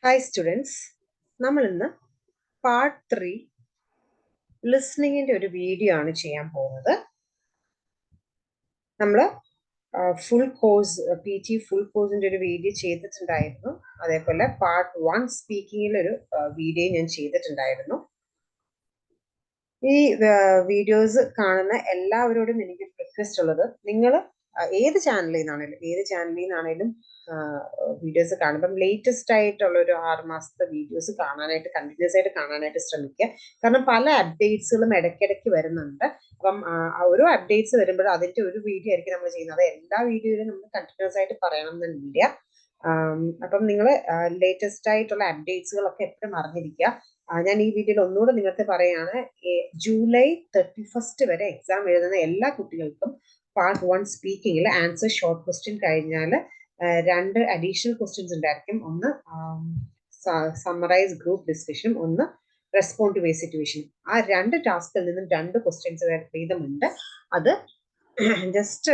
Hi students, നമ്മൾ ഇന്ന് part 3 ലിസ്ണിങ്ങിന്റെ ഒരു വീഡിയോ ആണ് ചെയ്യാൻ പോകുന്നത്. നമ്മൾ ഫുൾ കോഴ്സ് PT ഫുൾ കോഴ്സിന്റെ ഒരു വീഡിയോ ചെയ്തിട്ടുണ്ടായിരുന്നു. അതേപോലെ പാർട്ട് 1 സ്പീക്കിങ്ങിൽ ഒരു വീഡിയോ ഞാൻ ചെയ്തിട്ടുണ്ടായിരുന്നു. ഈ വീഡിയോസ് കാണുന്ന എല്ലാവരോടും എനിക്ക് റിക്വസ്റ്റ് ഉള്ളത്, നിങ്ങൾ ഏത് ചാനലിൽ നിന്നാണേലും വീഡിയോസ് കാണുമ്പം ലേറ്റസ്റ്റ് ആയിട്ടുള്ള ഒരു 6 മാസത്തെ വീഡിയോസ് കാണാനായിട്ട് കണ്ടിന്യൂസ് ആയിട്ട് കാണാനായിട്ട് ശ്രമിക്കുക. കാരണം പല അപ്ഡേറ്റ്സുകളും ഇടയ്ക്കിടയ്ക്ക് വരുന്നുണ്ട്. അപ്പം ഓരോ അപ്ഡേറ്റ്സ് വരുമ്പോഴും അതിന്റെ ഒരു വീഡിയോ ആയിരിക്കും നമ്മൾ ചെയ്യുന്നത്. എല്ലാ വീഡിയോയിലും നമ്മൾ കണ്ടിന്യൂസ് ആയിട്ട് പറയണം എന്നില്ല. അപ്പം നിങ്ങൾ ലേറ്റസ്റ്റ് ആയിട്ടുള്ള അപ്ഡേറ്റ്സുകളൊക്കെ എപ്പോഴും അറിഞ്ഞിരിക്കുക. ഞാൻ ഈ വീഡിയോയിൽ ഒന്നുകൂടെ നിങ്ങൾക്ക് പറയാണ്, ജൂലൈ 31 വരെ എക്സാം എഴുതുന്ന എല്ലാ കുട്ടികൾക്കും പാർട്ട് 1 സ്പീക്കിങ്ങിൽ ആൻസർ ഷോർട്ട് ക്വസ്റ്റ്യൻ കഴിഞ്ഞാൽ 2 അഡീഷണൽ ക്വസ്റ്റ്യൻസ് ഉണ്ടായിരിക്കും. ഒന്ന് സമ്മറൈസ് ഗ്രൂപ്പ് ഡിസ്കഷനും ഒന്ന് റെസ്പോണ്ട് ടു എ സിറ്റുവേഷൻ. ആ 2 ടാസ്കിൽ നിന്നും 2 ക്വസ്റ്റ്യൻസ് വീതമുണ്ട്. അത് ജസ്റ്റ്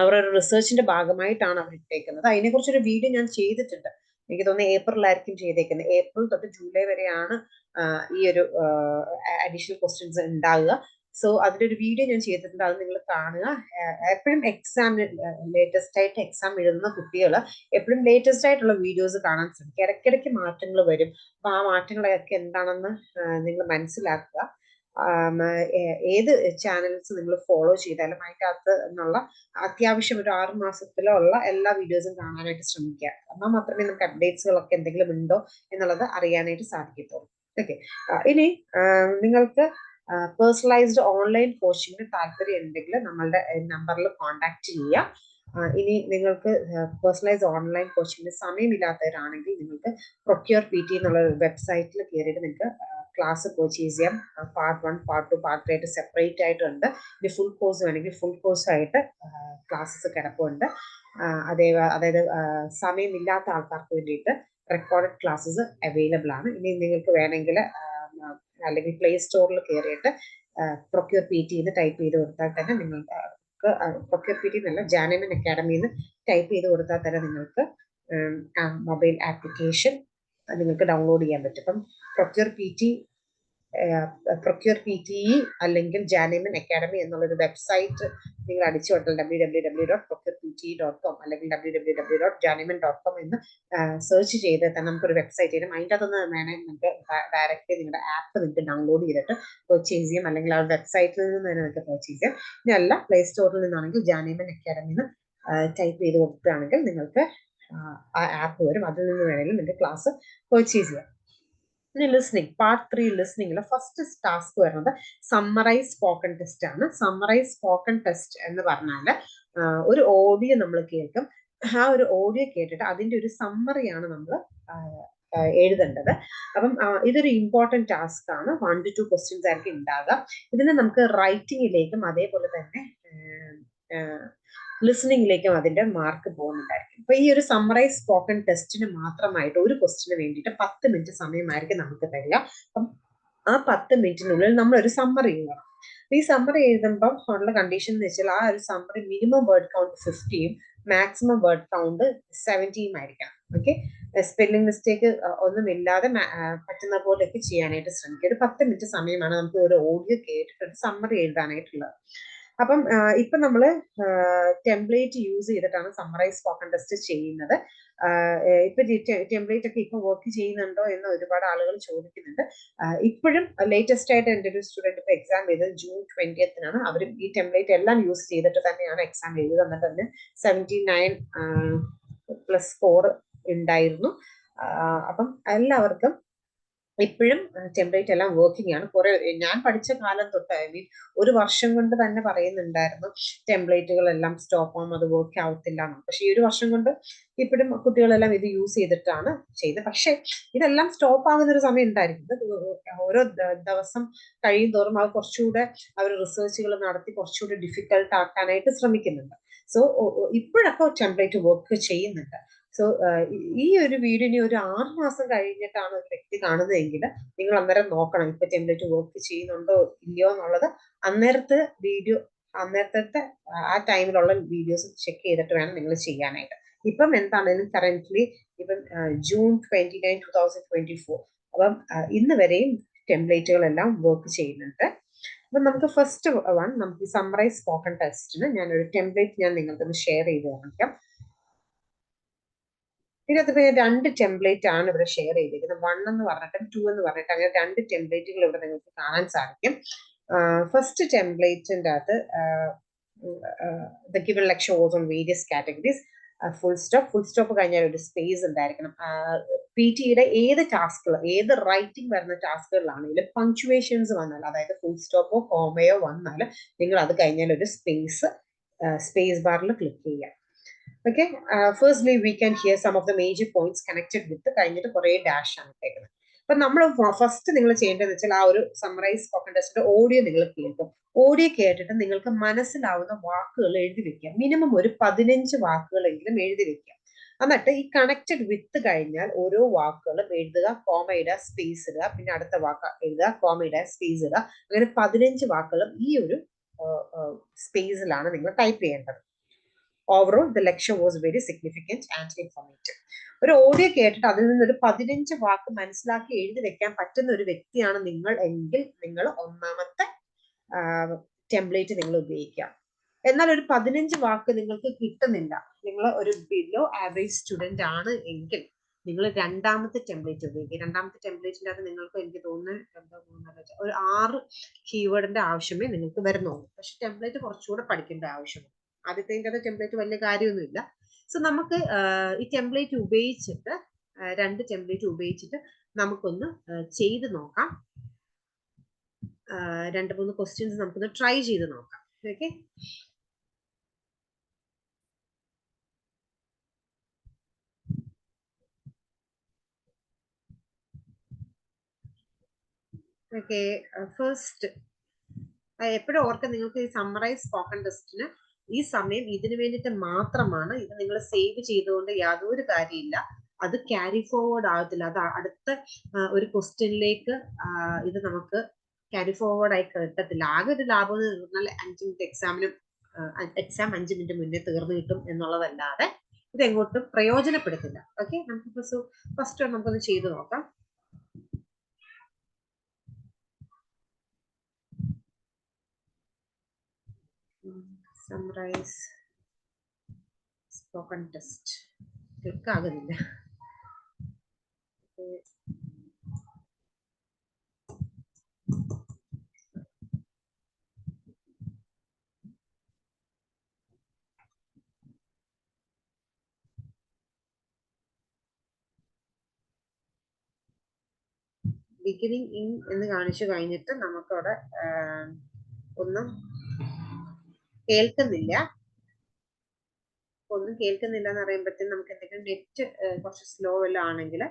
അവരൊരു റിസർച്ചിന്റെ ഭാഗമായിട്ടാണ് അവർ ഇട്ടേക്കുന്നത്. അതിനെക്കുറിച്ചൊരു വീഡിയോ ഞാൻ ചെയ്തിട്ടുണ്ട്. എനിക്ക് തോന്നുന്നു ഏപ്രിലായിരിക്കും ചെയ്തേക്കുന്നത്. ഏപ്രിൽ തൊട്ട് ജൂലൈ വരെയാണ് ഈ ഒരു അഡീഷണൽ ക്വസ്റ്റ്യൻസ് ഉണ്ടാവുക. സോ അതിന്റെ ഒരു വീഡിയോ ഞാൻ ചെയ്തിട്ടുണ്ട്, അത് നിങ്ങൾ കാണുക. എപ്പോഴും ലേറ്റസ്റ്റ് ആയിട്ട് എക്സാം എഴുതുന്ന കുട്ടികൾ എപ്പോഴും ലേറ്റസ്റ്റ് ആയിട്ടുള്ള വീഡിയോസ് കാണാൻ ശ്രമിക്കുക. ഇടയ്ക്കിടയ്ക്ക് മാറ്റങ്ങൾ വരും. അപ്പൊ ആ മാറ്റങ്ങളൊക്കെ എന്താണെന്ന് നിങ്ങൾ മനസ്സിലാക്കുക. ഏത് ചാനൽസ് നിങ്ങൾ ഫോളോ ചെയ്താലും അതിൻ്റെ അകത്ത് എന്നുള്ള അത്യാവശ്യം ഒരു 6 മാസത്തിലോ ഉള്ള എല്ലാ വീഡിയോസും കാണാനായിട്ട് ശ്രമിക്കുക. എന്നാൽ മാത്രമേ നമുക്ക് അപ്ഡേറ്റ്സുകളൊക്കെ എന്തെങ്കിലും ഉണ്ടോ എന്നുള്ളത് അറിയാനായിട്ട് സാധിക്കത്തുള്ളൂ. ഓക്കെ, ഇനി നിങ്ങൾക്ക് പേഴ്സണലൈസ്ഡ് ഓൺലൈൻ കോച്ചിങ്ങിന് താല്പര്യം ഉണ്ടെങ്കിൽ നമ്മളുടെ നമ്പറിൽ കോൺടാക്ട് ചെയ്യുക. ഇനി നിങ്ങൾക്ക് പേഴ്സണലൈസ്ഡ് ഓൺലൈൻ കോച്ചിങ്ങിന് സമയമില്ലാത്തവരാണെങ്കിൽ നിങ്ങൾക്ക് പ്രൊക്യൂർ PT എന്നുള്ള വെബ്സൈറ്റിൽ കയറിയിട്ട് നിങ്ങൾക്ക് ക്ലാസ് പർച്ചേസ് ചെയ്യാം. പാർട്ട് 1, പാർട്ട് 2, പാർട്ട് 3 ആയിട്ട് സെപ്പറേറ്റ് ആയിട്ടുണ്ട്. ഇനി ഫുൾ കോഴ്സ് വേണമെങ്കിൽ ഫുൾ കോഴ്സ് ആയിട്ട് ക്ലാസ്സസ് കിടപ്പുണ്ട്. അതായത് സമയമില്ലാത്ത ആൾക്കാർക്ക് വേണ്ടിയിട്ട് റെക്കോർഡഡ് ക്ലാസ്സസ് അവൈലബിൾ ആണ്. ഇനി നിങ്ങൾക്ക് വേണമെങ്കിൽ അല്ലെങ്കിൽ പ്ലേ സ്റ്റോറിൽ കയറിയിട്ട് പ്രൊക്യൂർ PT എന്ന് ടൈപ്പ് ചെയ്ത് കൊടുത്താൽ തന്നെ നിങ്ങൾക്ക് പ്രൊക്യൂർ PT എന്നല്ല, ജാനമൻ അക്കാഡമി എന്ന് ടൈപ്പ് ചെയ്ത് കൊടുത്താൽ തന്നെ നിങ്ങൾക്ക് മൊബൈൽ ആപ്ലിക്കേഷൻ നിങ്ങൾക്ക് ഡൗൺലോഡ് ചെയ്യാൻ പറ്റും. അപ്പം പ്രൊക്യൂർ PT അല്ലെങ്കിൽ ജാനമൻ അക്കാഡമി എന്നുള്ളൊരു വെബ്സൈറ്റ് നിങ്ങൾ അടിച്ചു കൊടുത്താൽ www.procurepte.com അല്ലെങ്കിൽ www.janiman.com എന്ന് സെർച്ച് ചെയ്ത് തന്നെ നമുക്കൊരു വെബ്സൈറ്റ് ചെയ്യും. അതിൻ്റെ അകത്തുനിന്ന് വേണമെങ്കിൽ നിങ്ങൾക്ക് ഡയറക്റ്റ് നിങ്ങളുടെ ആപ്പ് നിങ്ങൾക്ക് ഡൗൺലോഡ് ചെയ്തിട്ട് പർച്ചേസ് ചെയ്യാം, അല്ലെങ്കിൽ ആ വെബ്സൈറ്റിൽ നിന്ന് തന്നെ നിങ്ങൾക്ക് പർച്ചേസ് ചെയ്യാം. ഇനി അല്ല, പ്ലേ സ്റ്റോറിൽ നിന്നാണെങ്കിൽ ജാനമൻ അക്കാഡമി എന്ന് ടൈപ്പ് ചെയ്ത് കൊടുക്കുകയാണെങ്കിൽ നിങ്ങൾക്ക് ആ ആപ്പ് വരും. അതിൽ നിന്ന് വേണമെങ്കിൽ നിങ്ങൾക്ക് ക്ലാസ് പർച്ചേസ് ചെയ്യാം. ഇനി ലിസ്ണിംഗ്, പാർട്ട് 3 ലിസ്ണിംഗിൽ ഫസ്റ്റ് ടാസ്ക് വരുന്നത് സമ്മറൈസ് സ്പോക്കൺ ടെസ്റ്റ് ആണ്. സമ്മറൈസ് സ്പോക്കൺ ടെസ്റ്റ് എന്ന് പറഞ്ഞാൽ ഒരു ഓഡിയോ നമ്മൾ കേൾക്കും. ആ ഒരു ഓഡിയോ കേട്ടിട്ട് അതിന്റെ ഒരു സമ്മറിയാണ് നമ്മൾ എഴുതേണ്ടത്. അപ്പം ഇതൊരു ഇമ്പോർട്ടൻറ്റ് ടാസ്ക് ആണ്. 1 to 2 ക്വസ്റ്റ്യൻസ് ആയിരിക്കും ഉണ്ടാകുക. ഇതിന് നമുക്ക് റൈറ്റിങ്ങിലേക്കും അതേപോലെ തന്നെ ലിസണിങ്ങിലേക്കും അതിന്റെ മാർക്ക് പോകുന്നുണ്ടായിരിക്കും. അപ്പൊ ഈ ഒരു സമ്മറൈസ് സ്പോക്കൺ ടെസ്റ്റിന് മാത്രമായിട്ട് ഒരു ക്വസ്റ്റിന് വേണ്ടിയിട്ട് 10 മിനിറ്റ് സമയമായിരിക്കും നമുക്ക് തരിക. അപ്പം ആ 10 മിനിറ്റിനുള്ളിൽ നമ്മൾ ഒരു സമ്മറി എഴുതണം. ഈ സമ്മറി എഴുതുമ്പം ഉള്ള കണ്ടീഷൻ എന്ന് വെച്ചാൽ ആ ഒരു summary minimum word count 50 maximum word count 70 ആയിരിക്കണം. ഓക്കെ, സ്പെല്ലിംഗ് മിസ്റ്റേക്ക് ഒന്നുമില്ലാതെ പറ്റുന്ന പോലെയൊക്കെ ചെയ്യാനായിട്ട് ശ്രമിക്കുക. ഒരു 10 മിനിറ്റ് സമയമാണ് നമുക്ക് ഒരു ഓഡിയോ കേട്ടിട്ട് ഒരു സമ്മറി എഴുതാനായിട്ടുള്ളത്. അപ്പം ഇപ്പൊ നമ്മള് ടെംപ്ലേറ്റ് യൂസ് ചെയ്തിട്ടാണ് സമ്മറൈസ് സ്പോക്കൺ ടെസ്റ്റ് ചെയ്യുന്നത്. ഇപ്പൊ ടെംപ്ലേറ്റ് ഒക്കെ ഇപ്പൊ വർക്ക് ചെയ്യുന്നുണ്ടോ എന്ന് ഒരുപാട് ആളുകൾ ചോദിക്കുന്നുണ്ട്. ഇപ്പോഴും ലേറ്റസ്റ്റ് ആയിട്ട് എൻ്റെ ഒരു സ്റ്റുഡന്റ് ഇപ്പൊ എക്സാം ചെയ്തത് June 20th അവരും ഈ ടെംപ്ലേറ്റ് എല്ലാം യൂസ് ചെയ്തിട്ട് തന്നെയാണ് എക്സാം ചെയ്തത്. എന്നിട്ട് തന്നെ 79+4 ഉണ്ടായിരുന്നു. അപ്പം എല്ലാവർക്കും ഇപ്പോഴും ടെംപ്ലേറ്റ് എല്ലാം വർക്കിംഗ് ആണ്. ഞാൻ പഠിച്ച കാലം തൊട്ട്, ഐ മീൻ 1 വർഷം കൊണ്ട് തന്നെ പറയുന്നുണ്ടായിരുന്നു ടെംപ്ലേറ്റുകളെല്ലാം സ്റ്റോപ്പ് ആവും, അത് വർക്ക് ആവത്തില്ല എന്ന്. പക്ഷെ ഈ 1 വർഷം കൊണ്ട് ഇപ്പോഴും കുട്ടികളെല്ലാം ഇത് യൂസ് ചെയ്തിട്ടാണ് ചെയ്തത്. പക്ഷെ ഇതെല്ലാം സ്റ്റോപ്പ് ആകുന്ന ഒരു സമയം ഉണ്ടായിരിക്കും. ഓരോ ദിവസം കഴിയും തോറും അത് കുറച്ചുകൂടെ അവർ റിസർച്ചുകൾ നടത്തി കുറച്ചുകൂടെ ഡിഫിക്കൽട്ട് ആക്കാനായിട്ട് ശ്രമിക്കുന്നുണ്ട്. സോ ഇപ്പോഴൊക്കെ ടെംപ്ലേറ്റ് വർക്ക് ചെയ്യുന്നുണ്ട്. സോ ഈ ഒരു വീഡിയോ ഇനി ഒരു 6 മാസം കഴിഞ്ഞിട്ടാണ് ഒരു വ്യക്തി കാണുന്നതെങ്കിൽ നിങ്ങൾ അന്നേരം നോക്കണം ഇപ്പൊ ടെംപ്ലേറ്റ് വർക്ക് ചെയ്യുന്നുണ്ടോ ഇല്ലയോ എന്നുള്ളത്. അന്നേരത്തെ ആ ടൈമിലുള്ള വീഡിയോസ് ചെക്ക് ചെയ്തിട്ട് വേണം നിങ്ങൾ ചെയ്യാനായിട്ട്. ഇപ്പം എന്താണേലും കറന്റ്ലി ഇപ്പം ജൂൺ 29, 2024. അപ്പം ഇന്ന് വരെയും ടെംപ്ലേറ്റുകളെല്ലാം വർക്ക് ചെയ്യുന്നുണ്ട്. അപ്പൊ നമുക്ക് ഫസ്റ്റ് വൺ, നമുക്ക് സമ്മറൈസ് സ്പോക്കൺ ടെസ്റ്റിന് ഞാനൊരു ടെംപ്ലേറ്റ് ഞാൻ നിങ്ങൾക്ക് ഷെയർ ചെയ്ത് കാണിക്കാം. ഇതിനകത്ത് പിന്നെ 2 ടെംപ്ലേറ്റ് ആണ് ഇവിടെ ഷെയർ ചെയ്തിരിക്കുന്നത്. 1 എന്ന് പറഞ്ഞിട്ടും 2 എന്ന് പറഞ്ഞിട്ട് അങ്ങനെ 2 ടെംപ്ലേറ്റുകൾ ഇവിടെ നിങ്ങൾക്ക് കാണാൻ സാധിക്കും. ഫസ്റ്റ് ടെംപ്ലേറ്റിന്റെ അകത്ത് the given lecture was on various categories. Full stop കഴിഞ്ഞാൽ ഒരു സ്പേസ് ഉണ്ടായിരിക്കണം. പി ടിയുടെ ഏത് ടാസ്കുകൾ, ഏത് റൈറ്റിംഗ് വരുന്ന ടാസ്കുകളിലാണെങ്കിലും പങ്ക്ച്വേഷൻസ് വന്നാൽ, അതായത് ഫുൾ സ്റ്റോപ്പോ കോമയോ വന്നാൽ നിങ്ങൾ അത് കഴിഞ്ഞാൽ ഒരു സ്പേസ് ബാറിൽ ക്ലിക്ക് ചെയ്യാം. Okay, firstly we can hear some of the major points connected with കഴിഞ്ഞിട്ട് കുറേ ഡാഷ് ആണ് ഇട്ടേക്കുന്നത്. അപ്പൊ നമ്മൾ ഫസ്റ്റ് നിങ്ങൾ ചെയ്യേണ്ടതെന്ന് വെച്ചാൽ ആ ഒരു സമ്മറൈസ് സ്പോക്കൺ ടെസ്റ്റിന്റെ ഓഡിയോ നിങ്ങൾ കേൾക്കും. ഓഡിയോ കേട്ടിട്ട് നിങ്ങൾക്ക് മനസ്സിലാവുന്ന വാക്കുകൾ എഴുതി വെക്കുക. മിനിമം ഒരു 15 വാക്കുകളെങ്കിലും എഴുതി വെക്കുക. എന്നിട്ട് ഈ കണക്റ്റഡ് വിത്ത് കഴിഞ്ഞാൽ ഓരോ വാക്കുകളും എഴുതുക, കോമ ഇടുക, സ്പേസ് ഇടുക, പിന്നെ അടുത്ത വാക്ക് എഴുതുക, കോമ ഇടുക, സ്പേസ് ഇടുക. അങ്ങനെ 15 വാക്കുകളും ഈ ഒരു സ്പേസിലാണ് നിങ്ങൾ ടൈപ്പ് ചെയ്യേണ്ടത്. Overall the lecture was very significant and informative. ഒരു ഓഡിയോ കേട്ടിട്ട് അതിൽ നിന്നൊരു 15 വാക്ക് മനസ്സിലാക്കി എഴുതി വെക്കാൻ പറ്റുന്ന ഒരു വ്യക്തിയാണ് നിങ്ങൾ എങ്കിൽ നിങ്ങൾ ഒന്നാമത്തെ ടെംപ്ലേറ്റ് നിങ്ങൾ ഉപയോഗിക്കുക. എന്നാൽ ഒരു 15 വാക്ക് നിങ്ങൾക്ക് കിട്ടുന്നില്ല, നിങ്ങൾ ഒരു ബിലോ ആവറേജ് സ്റ്റുഡന്റ് ആണ് എങ്കിൽ നിങ്ങൾ രണ്ടാമത്തെ ടെംപ്ലേറ്റ് ഉപയോഗിക്കുക. രണ്ടാമത്തെ ടെംപ്ലേറ്റിന്റെ അത് നിങ്ങൾക്ക് എനിക്ക് തോന്നുന്നു ഒരു 6 കീവേഡിന്റെ ആവശ്യമേ നിങ്ങൾക്ക് വരുന്നുള്ളൂ. പക്ഷെ ടെംപ്ലേറ്റ് കുറച്ചുകൂടെ പഠിക്കേണ്ട ആവശ്യമുണ്ട്. ആദ്യത്തെ ടെംപ്ലേറ്റ് വലിയ കാര്യമൊന്നുമില്ല. സോ നമുക്ക് ഈ ടെംപ്ലേറ്റ് ഉപയോഗിച്ചിട്ട് 2 ടെംപ്ലേറ്റ് ഉപയോഗിച്ചിട്ട് നമുക്കൊന്ന് ചെയ്ത് നോക്കാം. 2-3 ക്വസ്റ്റ്യൻസ് നമുക്കൊന്ന് ട്രൈ ചെയ്ത് നോക്കാം. Okay, okay. ഫസ്റ്റ് എപ്പോഴും ഓർക്കുക, നിങ്ങൾക്ക് ഈ സമ്മറൈസ് സ്പോക്കൺ ടെസ്റ്റിന് ഈ സമയം ഇതിനു വേണ്ടിയിട്ട് മാത്രമാണ്. ഇത് നിങ്ങൾ സേവ് ചെയ്തുകൊണ്ട് യാതൊരു കാര്യമില്ല. അത് ക്യാരി ഫോർവേഡ് ആകത്തില്ല. അത് അടുത്ത ഒരു ക്വസ്റ്റ്യനിലേക്ക് ഇത് നമുക്ക് ക്യാരി ഫോർവേഡ് ആയി കിട്ടത്തില്ല. ആകെ ഒരു ലാഭം എന്ന് പറഞ്ഞാൽ 5 മിനിറ്റ് എക്സാം 5 മിനിറ്റ് മുന്നേ തീർന്നു കിട്ടും എന്നുള്ളതല്ലാതെ ഇത് എങ്ങോട്ടും പ്രയോജനപ്പെടുത്തില്ല. ഓക്കെ, നമുക്ക് ഫസ്റ്റ് നമുക്കൊന്ന് ചെയ്ത് നോക്കാം. സമ്മറൈസ് സ്പോക്കൺ ടെസ്റ്റ് ക്ലിക്ക് ആകുന്നില്ല. ബിഗിനിങ് ഇൻ എന്ന് കാണിച്ചു കഴിഞ്ഞിട്ട് നമുക്കവിടെ ഒന്നും കേൾക്കുന്നില്ല എന്ന് പറയുമ്പോഴത്തേക്കും നമുക്ക് എന്തെങ്കിലും നെറ്റ് കുറച്ച് സ്ലോ എല്ലാം ആണെങ്കിൽ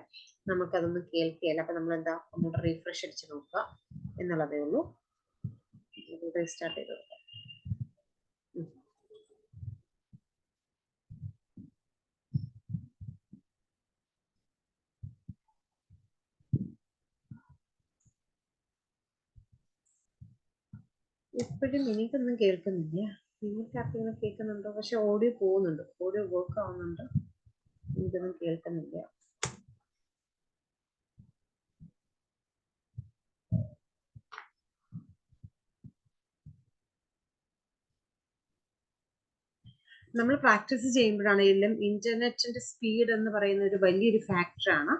നമുക്കതൊന്നും കേൾക്കുകയില്ല. അപ്പൊ നമ്മൾ എന്താ ഒന്നുകൂടെ റീഫ്രഷ് അടിച്ച് നോക്കുക എന്നുള്ളതേ ഉള്ളൂ. റീസ്റ്റാർട്ട് ചെയ്ത് നോക്കാം. എപ്പോഴും എനിക്കൊന്നും കേൾക്കുന്നില്ല. നിങ്ങൾക്ക് ആർക്കെങ്കിലും കേൾക്കുന്നുണ്ടോ? പക്ഷെ ഓഡിയോ പോകുന്നുണ്ട്, ഓഡിയോ വർക്ക് ആവുന്നുണ്ട്, എനിക്കൊന്നും കേൾക്കുന്നില്ല. നമ്മൾ പ്രാക്ടീസ് ചെയ്യുമ്പോഴാണെങ്കിലും ഇന്റർനെറ്റിന്റെ സ്പീഡ് എന്ന് പറയുന്ന ഒരു വലിയൊരു ഫാക്ടറാണ്.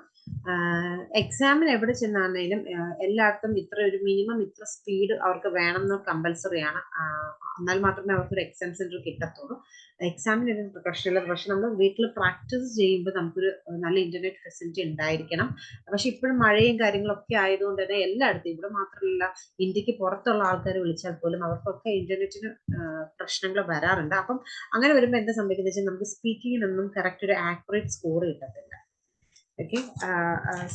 എക്സാമിന് എവിടെ ചെന്നാണെങ്കിലും എല്ലായിടത്തും ഒരു മിനിമം ഇത്ര സ്പീഡ് അവർക്ക് വേണമെന്ന് കമ്പൽസറിയാണ്. എന്നാൽ മാത്രമേ അവർക്ക് ഒരു എക്സാം സെന്റർ കിട്ടത്തുള്ളൂ. എക്സാമിന് ഒരു പ്രശ്നമില്ല. പക്ഷെ നമ്മൾ വീട്ടിൽ പ്രാക്ടീസ് ചെയ്യുമ്പോൾ നമുക്കൊരു നല്ല ഇന്റർനെറ്റ് ഫെസിലിറ്റി ഉണ്ടായിരിക്കണം. പക്ഷെ ഇപ്പോഴും മഴയും കാര്യങ്ങളൊക്കെ ആയതുകൊണ്ട് തന്നെ എല്ലായിടത്തും, ഇവിടെ മാത്രമല്ല ഇന്ത്യക്ക് പുറത്തുള്ള ആൾക്കാർ വിളിച്ചാൽ പോലും അവർക്കൊക്കെ ഇന്റർനെറ്റിന് പ്രശ്നങ്ങൾ വരാറുണ്ട്. അപ്പം അങ്ങനെ വരുമ്പോൾ എന്താ സംഭവിക്കുന്നത് വെച്ചാൽ നമുക്ക് സ്പീക്കിങ്ങിനൊന്നും കറക്റ്റ് ഒരു ആക്യുറേറ്റ് സ്കോർ കിട്ടത്തില്ല. ഓക്കെ,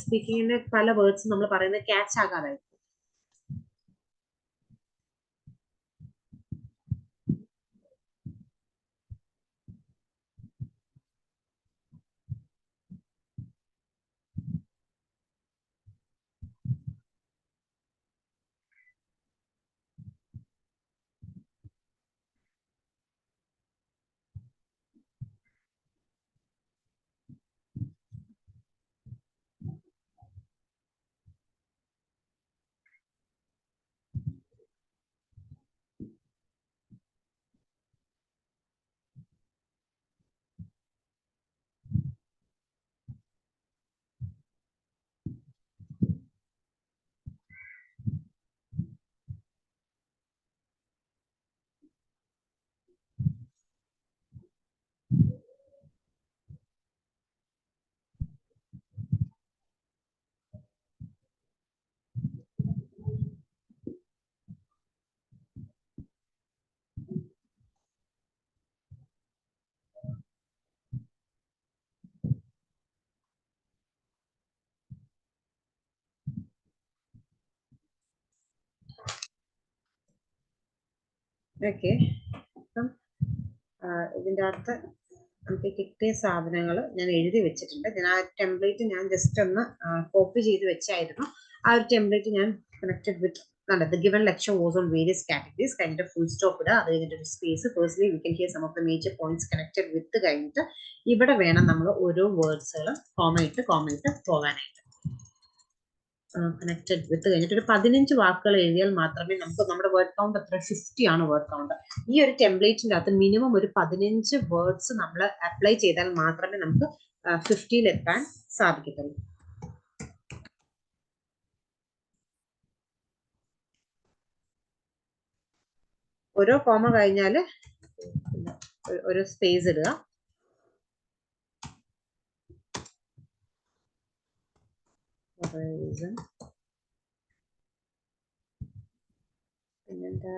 സ്പീക്കിങ്ങിന് പല വേർഡ്സ് നമ്മൾ പറയുന്നത് ക്യാച്ച് ആകാതായി. ഓക്കെ, അപ്പം ഇതിൻ്റെ അകത്ത് നമുക്ക് കിട്ടിയ സാധനങ്ങൾ ഞാൻ എഴുതി വെച്ചിട്ടുണ്ട്. ഞാൻ ആ ടെംപ്ലേറ്റ് ഞാൻ ജസ്റ്റ് ഒന്ന് കോപ്പി ചെയ്ത് വെച്ചായിരുന്നു. ആ ഒരു ടെംപ്ലേറ്റ് ഞാൻ connected with the given lecture was on various categories കഴിഞ്ഞിട്ട് ഫുൾ സ്റ്റോപ്പ് ഇടുക, അത് കഴിഞ്ഞിട്ട് ഒരു space personally we can hear some of the major points connected with കഴിഞ്ഞിട്ട് ഇവിടെ വേണം നമ്മൾ ഓരോ വേർഡ്സുകളും കോമ ഇട്ട് പോകാനായിട്ട്. കണക്റ്റഡ് വിത്ത് കഴിഞ്ഞിട്ട് ഒരു 15 വാക്കുകൾ എഴുതിയാൽ മാത്രമേ നമുക്ക് നമ്മുടെ വേർഡ് കൗണ്ട് എത്ര 50 ആണ് വേർഡ് കൗണ്ട്. ഈ ഒരു ടെംപ്ലേറ്റിന്റെ അകത്ത് മിനിമം ഒരു 15 വേർഡ്സ് നമ്മൾ അപ്ലൈ ചെയ്താൽ മാത്രമേ നമുക്ക് 50 എത്താൻ സാധിക്കത്തുള്ളൂ. ഓരോ കോമ കഴിഞ്ഞാൽ ഒരു സ്പേസ് ഇടുക. പിന്നെന്താ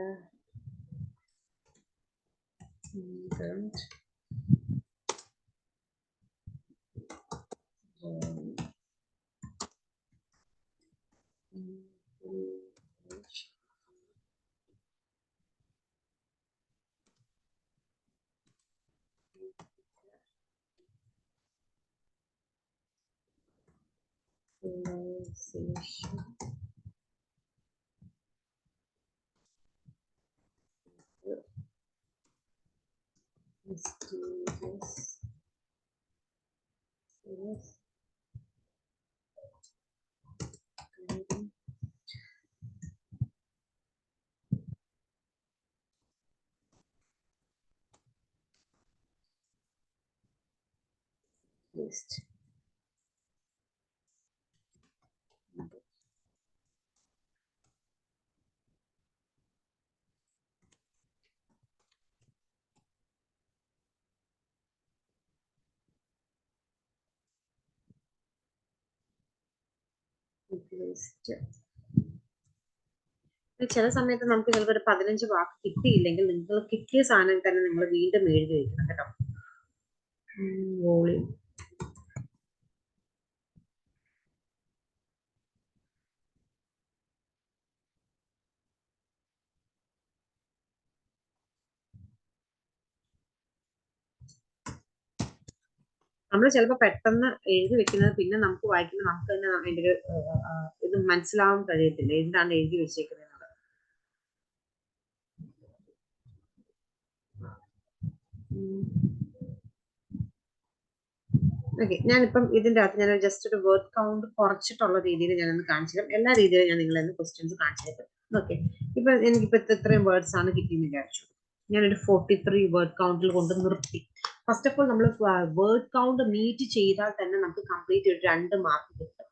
list. ചില സമയത്ത് നമുക്ക് ചിലപ്പോൾ ഒരു 15 വാക്ക് കിട്ടിയില്ലെങ്കിൽ നിങ്ങൾ കിട്ടിയ സാധനം തന്നെ നിങ്ങൾ വീണ്ടും എഴുതി വയ്ക്കണം കേട്ടോ. വോളിയം നമ്മൾ ചിലപ്പോൾ പെട്ടെന്ന് എഴുതി വെക്കുന്നത് പിന്നെ നമുക്ക് വായിക്കുമ്പോൾ നമുക്ക് തന്നെ അതിൻ്റെ ഒരു ഇത് മനസ്സിലാവാൻ കഴിയത്തില്ല എന്താണ് എഴുതി വെച്ചേക്കുന്നത്. ഓക്കെ, ഞാനിപ്പം ഇതിൻ്റെ അകത്ത് ഞാൻ ജസ്റ്റ് ഒരു വേർഡ് കൗണ്ട് കുറച്ചിട്ടുള്ള രീതിയിൽ ഞാനൊന്ന് കാണിച്ചു തരാം. എല്ലാ രീതിയിലും ഞാൻ നിങ്ങളെ ക്വസ്റ്റ്യൻസ് കാണിച്ചു തരാം. ഓക്കെ, ഇപ്പൊ എനിക്കിപ്പോ ഇത്രയും വേർഡ്സ് ആണ് കിട്ടിയെന്ന് വിചാരിച്ചു. ഞാനൊരു 43 വേർഡ് കൗണ്ടിൽ കൊണ്ട് നിർത്തി. ഫസ്റ്റ് ഓഫ് ഓൾ നമ്മൾ വേർഡ് കൗണ്ട് മീറ്റ് ചെയ്താൽ തന്നെ നമുക്ക് കംപ്ലീറ്റ് ഒരു 2 മാർക്ക് കിട്ടും.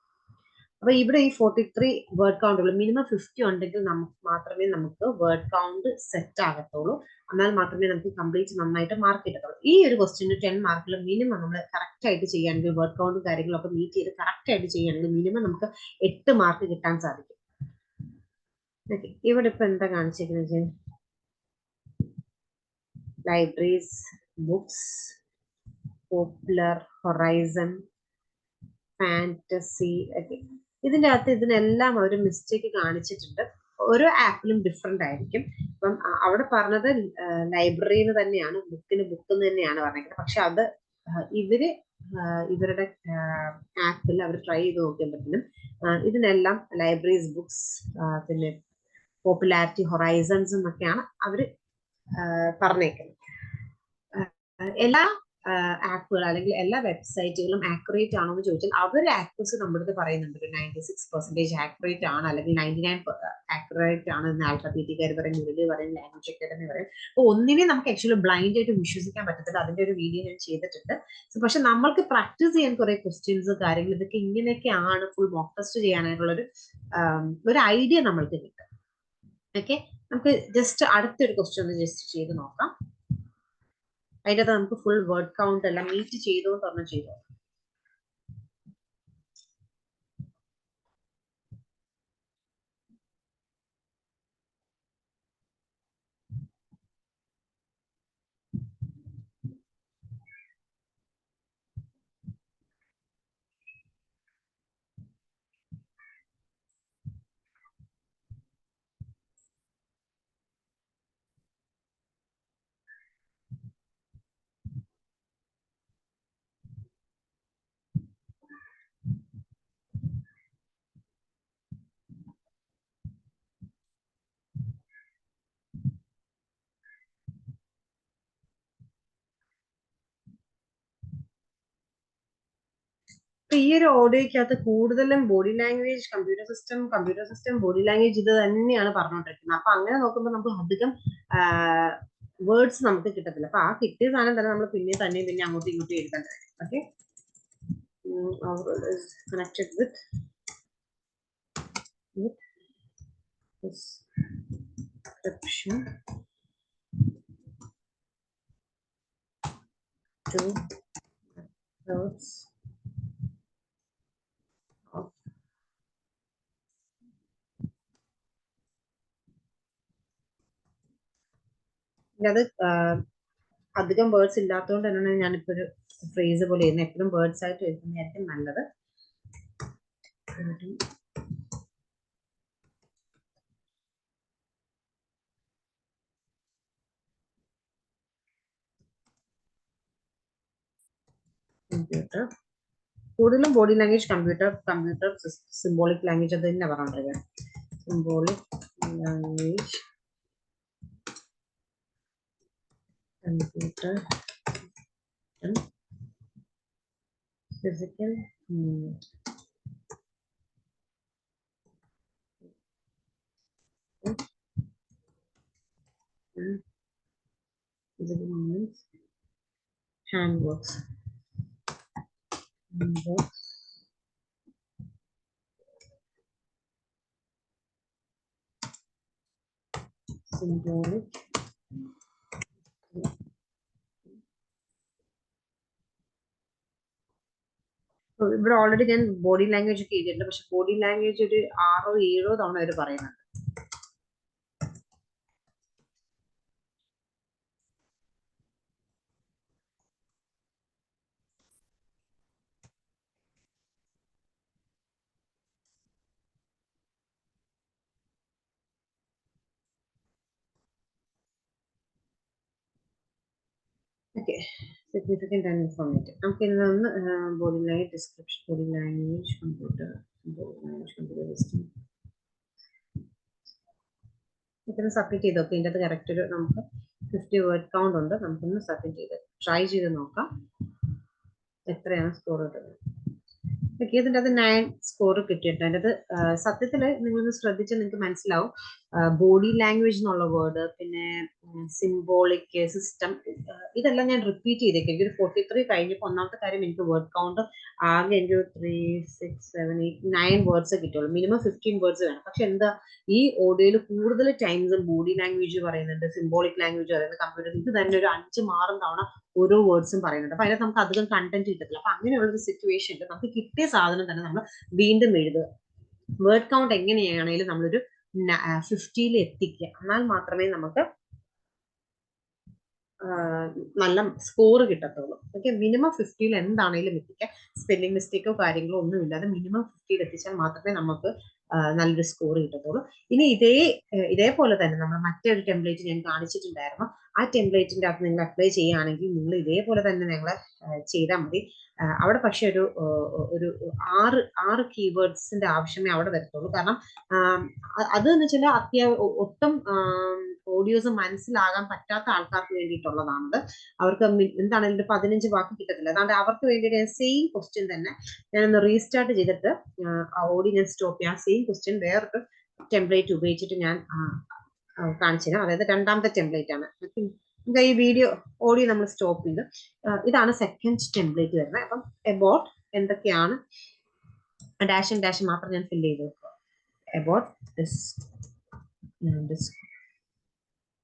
അപ്പൊ ഇവിടെ ഈ 43 വേർഡ് കൗണ്ടുകൾ മിനിമം 50 ഉണ്ടെങ്കിൽ മാത്രമേ നമുക്ക് വേർഡ് കൗണ്ട് സെറ്റ് ആകത്തുള്ളൂ. എന്നാൽ മാത്രമേ നമുക്ക് കംപ്ലീറ്റ് നന്നായിട്ട് മാർക്ക് കിട്ടത്തുള്ളൂ. ഈ ഒരു ക്വസ്റ്റ്യന് 10 മാർക്കിൽ മിനിമം നമ്മൾ കറക്റ്റ് ആയിട്ട് ചെയ്യുകയാണെങ്കിൽ വേർഡ് കൗണ്ടും കാര്യങ്ങളൊക്കെ മീറ്റ് ചെയ്ത് കറക്റ്റ് ആയിട്ട് ചെയ്യുകയാണെങ്കിൽ മിനിമം നമുക്ക് 8 മാർക്ക് കിട്ടാൻ സാധിക്കും. ഇവിടെ ഇപ്പൊ എന്താ കാണിച്ചിരിക്കുന്നത്? Libraries, books, popular, horizon, fantasy. Okay, ഇതിന്റെ അകത്ത് ഇതിനെല്ലാം ഒരു മിസ്റ്റേക്ക് കാണിച്ചിട്ടുണ്ട്. ഓരോ ആപ്പിലും ഡിഫറെന്റ് ആയിരിക്കും. അപ്പം അവിടെ പറഞ്ഞത് ലൈബ്രറിന്ന് തന്നെയാണ്, ബുക്കിന് ബുക്ക് തന്നെയാണ് പറഞ്ഞിരിക്കുന്നത്. പക്ഷെ അത് ഇവരുടെ ആപ്പിൽ അവർ ട്രൈ ചെയ്ത് നോക്കിയപ്പോഴത്തേനും ഇതിനെല്ലാം ലൈബ്രറീസ്, ബുക്സ്, പിന്നെ പോപ്പുലാരിറ്റി, ഹൊറൈസൺസ് എന്നൊക്കെയാണ് അവർ പറഞ്ഞേക്കുന്നത്. എല്ലാ ആപ്പുകൾ അല്ലെങ്കിൽ എല്ലാ വെബ്സൈറ്റുകളും ആക്യുറേറ്റ് ആണോ എന്ന് ചോദിച്ചാൽ അവർ ആക്ടേഴ്സ് നമ്മുടെ അടുത്ത് പറയുന്നുണ്ട് ഒരു 96% ആക്യുറേറ്റ് ആണ്, അല്ലെങ്കിൽ 99 ആക്യുറേറ്റ് ആണ് എന്ന് ആൽഫബറ്റിക്കാർ പറയും, മുരളി പറയും, ലാംഗ്വേജ് അക്കാഡമി പറയും. അപ്പൊ ഒന്നിനെ നമുക്ക് ആക്ച്വലി ബ്ലൈൻഡ് ആയിട്ട് വിശ്വസിക്കാൻ പറ്റത്തില്ല. അതിന്റെ ഒരു വീഡിയോ ഞാൻ ചെയ്തിട്ടുണ്ട്. പക്ഷെ നമ്മൾക്ക് പ്രാക്ടീസ് ചെയ്യാൻ കുറെ ക്വസ്റ്റ്യൻസ് കാര്യങ്ങൾ ഇതൊക്കെ ഇങ്ങനെയൊക്കെയാണ് ഫുൾ മോക്ക് ടെസ്റ്റ് ചെയ്യാനായിട്ടുള്ള ഒരു ഐഡിയ നമ്മൾക്ക് കിട്ടും. ഓക്കെ, നമുക്ക് ജസ്റ്റ് അടുത്തൊരു ക്വസ്റ്റ്യൻ ഒന്ന് ജസ്റ്റ് ചെയ്ത് നോക്കാം. അതിൻ്റെ അകത്ത് നമുക്ക് ഫുൾ വേർഡ് കൗണ്ട് എല്ലാം മീറ്റ് ചെയ്തോ തുറന്ന് ചെയ്തോ. ഈ ഒരു ഓഡിയോയ്ക്കകത്ത് കൂടുതലും body language, computer system body language ഇത് തന്നെയാണ് പറഞ്ഞുകൊണ്ടിരിക്കുന്നത്. അപ്പൊ അങ്ങനെ നോക്കുമ്പോൾ നമുക്ക് അധികം വേർഡ്സ് നമുക്ക് കിട്ടത്തില്ല. അപ്പൊ ആ കിട്ടിയ സാധനം തന്നെ നമ്മൾ പിന്നെ അങ്ങോട്ടും ഇങ്ങോട്ടും എഴുതേണ്ടി വരും. Okay, connected with description to methods of അത് അധികം വേർഡ്സ് ഇല്ലാത്തതുകൊണ്ട് തന്നെയാണ് ഞാനിപ്പോ ഒരു ഫ്രേസ് പോലെ ചെയ്യുന്നത്. എപ്പോഴും വേർഡ്സ് ആയിട്ട് എഴുതുന്നതായിരിക്കും നല്ലത്. കമ്പ്യൂട്ടർ കൂടുതലും body language, computer symbolic language അത് തന്നെ പറഞ്ഞിരിക്കുന്നത്. Symbolic language, computer, physical physical movements, handworks, symbolic ഇവിടെ ഓൾറെഡി ഞാൻ ബോഡി ലാംഗ്വേജ് ഒക്കെ ചെയ്തിട്ടുണ്ട്. പക്ഷെ ബോഡി ലാംഗ്വേജ് ഒരു 6 or 7 തവണ അവർ പറയുന്നുണ്ട്. Okay, significant and informative. നമുക്ക് ഇന്ന് body language description, body language computer system ഇതൊന്ന് സബ്മിറ്റ് ചെയ്ത് നോക്കാം. ഇതിൻ്റെ അത് കറക്റ്റ് ഒരു നമുക്ക് 50 വേർഡ് കൗണ്ട് ഉണ്ട്. നമുക്കൊന്ന് സബ്മിറ്റ് ചെയ്ത് ട്രൈ ചെയ്ത് നോക്കാം എത്രയാണ് സ്കോർ കിട്ടുന്നത്. ഓക്കെ, ഇതിൻ്റെ അത് 9 സ്കോർ കിട്ടിയിട്ടുണ്ട്. അതിൻ്റെ അത് സത്യത്തിൽ നിങ്ങളൊന്ന് ശ്രദ്ധിച്ചാൽ നിങ്ങൾക്ക് മനസ്സിലാവും. ബോഡി ലാംഗ്വേജ് എന്നുള്ള വേർഡ്, പിന്നെ സിംബോളിക് സിസ്റ്റം, ഇതെല്ലാം ഞാൻ റിപ്പീറ്റ് ചെയ്തേക്കും. എനിക്കൊരു 43 കഴിഞ്ഞപ്പോൾ ഒന്നാമത്തെ കാര്യം എനിക്ക് വേർഡ് കൗണ്ട് ആകെ എനിക്ക് 3, 6, 7, 8, 9 വേർഡ്സ് കിട്ടുള്ളൂ. മിനിമം 15 വേർഡ്സ് വേണം. പക്ഷെ എന്താ, ഈ ഓഡിയോയിൽ കൂടുതൽ ടൈംസ് ബോഡി ലാംഗ്വേജ് പറയുന്നുണ്ട്, സിംബോളിക് ലാംഗ്വേജ് പറയുന്നത്, കമ്പ്യൂട്ടർ ഇത് തന്നെ ഒരു 5-6 തവണ ഓരോ വേർഡ്സും പറയുന്നുണ്ട്. അപ്പൊ അതിനകത്ത് നമുക്ക് അധികം കണ്ടന്റ് കിട്ടത്തില്ല. അപ്പൊ അങ്ങനെയുള്ള ഒരു സിറ്റുവേഷനിൽ നമുക്ക് കിട്ടിയ സാധനം തന്നെ നമ്മൾ വീണ്ടും എഴുതുക. വേർഡ് കൗണ്ട് എങ്ങനെയാണെങ്കിലും നമ്മളൊരു 50 എത്തിക്കുക. എന്നാൽ മാത്രമേ നമുക്ക് നല്ല സ്കോർ കിട്ടത്തുള്ളൂ. ഓക്കെ, മിനിമം 50 എന്താണെങ്കിലും എത്തിക്കാം. സ്പെല്ലിംഗ് മിസ്റ്റേക്കോ കാര്യങ്ങളോ ഒന്നും ഇല്ലാതെ മിനിമം 50 എത്തിച്ചാൽ മാത്രമേ നമുക്ക് നല്ലൊരു സ്കോർ കിട്ടത്തുള്ളൂ. ഇനി ഇതേപോലെ തന്നെ നമ്മൾ മറ്റൊരു ടെംപ്ലേറ്റ് ഞാൻ കാണിച്ചിട്ടുണ്ടായിരുന്നു. ആ ടെംപ്ലേറ്റിന്റെ അകത്ത് നിങ്ങൾ അപ്ലൈ ചെയ്യുകയാണെങ്കിൽ നിങ്ങൾ ഇതേപോലെ തന്നെ നിങ്ങൾ ചെയ്താൽ മതി. അവിടെ പക്ഷെ ഒരു 6 കീവേഡ്സിന്റെ ആവശ്യമേ അവിടെ വരത്തുള്ളൂ. കാരണം അതെന്ന് വെച്ചാൽ ഒട്ടും ഓഡിയോസ് മനസ്സിലാകാൻ പറ്റാത്ത ആൾക്കാർക്ക് വേണ്ടിയിട്ടുള്ളതാണത്. അവർക്ക് എന്താണ് ഇതിന്റെ 15 വാക്ക് കിട്ടത്തില്ല. അതുകൊണ്ട് അവർക്ക് വേണ്ടിയിട്ട് സെയിം ക്വസ്റ്റ്യൻ തന്നെ ഞാനൊന്ന് റീസ്റ്റാർട്ട് ചെയ്തിട്ട് ആ ഓഡിയോ ഞാൻ സ്റ്റോപ്പ് ചെയ്യാം. സെയിം ക്വസ്റ്റ്യൻ വേറൊരു ടെംപ്ലേറ്റ് ഉപയോഗിച്ചിട്ട് ഞാൻ കാണിച്ചു തരാം. അതായത് രണ്ടാമത്തെ ടെംപ്ലേറ്റ് ആണ്. നമുക്ക് ഈ ഓഡിയോ നമ്മൾ സ്റ്റോപ്പ് ചെയ്ത് ഇതാണ് സെക്കൻഡ് ടെംപ്ലേറ്റ് വരുന്നത്. അപ്പം എബൌട്ട് എന്തൊക്കെയാണ് ഡാഷ് ഡാഷ് മാത്രം ഞാൻ ഫില്ല് ചെയ്ത് വെക്കുക. About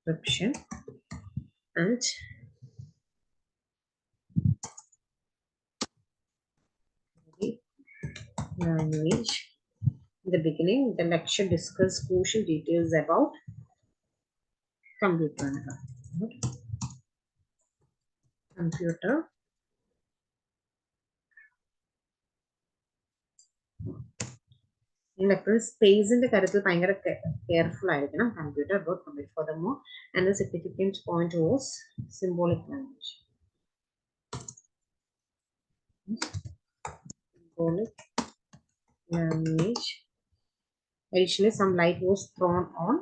description and language. In the beginning, the lecture discussed crucial details about computer. Electoral space in the character careful item computer both furthermore, and the significant point was symbolic language. Symbolic language. Additionally, some light was thrown on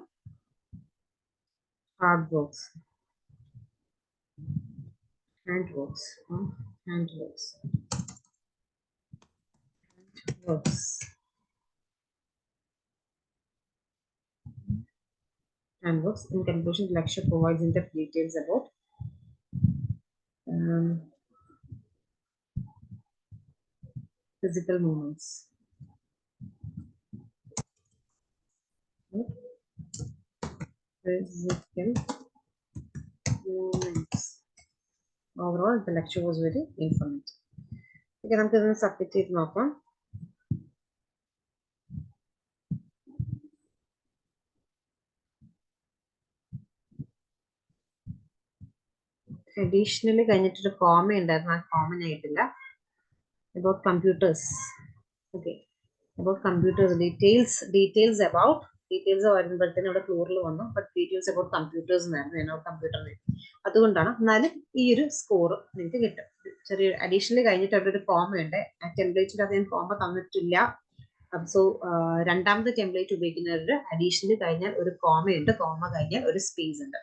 handworks. works. And works. In conclusion, the lecture provides in-depth details about physical movements. Physical movements. Overall, the lecture was very informative. Okay, നമുക്ക് ഇതിന് submit ചെയ്ത് നോക്കാം. Additionally കഴിഞ്ഞിട്ടൊരു comma ഉണ്ടായിരുന്നു, ആ common ആയിട്ടില്ല. About computers. Okay. About computers. Details വരുമ്പോഴത്തേനും അവിടെ plural വന്നു. ബട്ട് ഡീറ്റെയിൽസ് അബൌട്ട് കമ്പ്യൂട്ടേഴ്സ് എന്നായിരുന്നു കമ്പ്യൂട്ടറിന്. അതുകൊണ്ടാണ്. എന്നാലും ഈ ഒരു സ്കോർ നിങ്ങൾക്ക് കിട്ടും. ചെറിയ അഡീഷണലി കഴിഞ്ഞിട്ട് അവിടെ ഒരു കോമ ഉണ്ട്. ആ ടെംപ്ലേറ്റിൽ അത് ഞാൻ കോമ തന്നിട്ടില്ല. സോ രണ്ടാമത്തെ ടെംപ്ലേറ്റ് ഉപയോഗിക്കുന്നവരുടെ അഡീഷണലി കഴിഞ്ഞാൽ ഒരു കോമയുണ്ട്, കോമ കഴിഞ്ഞാൽ ഒരു സ്പേസ് ഉണ്ട്.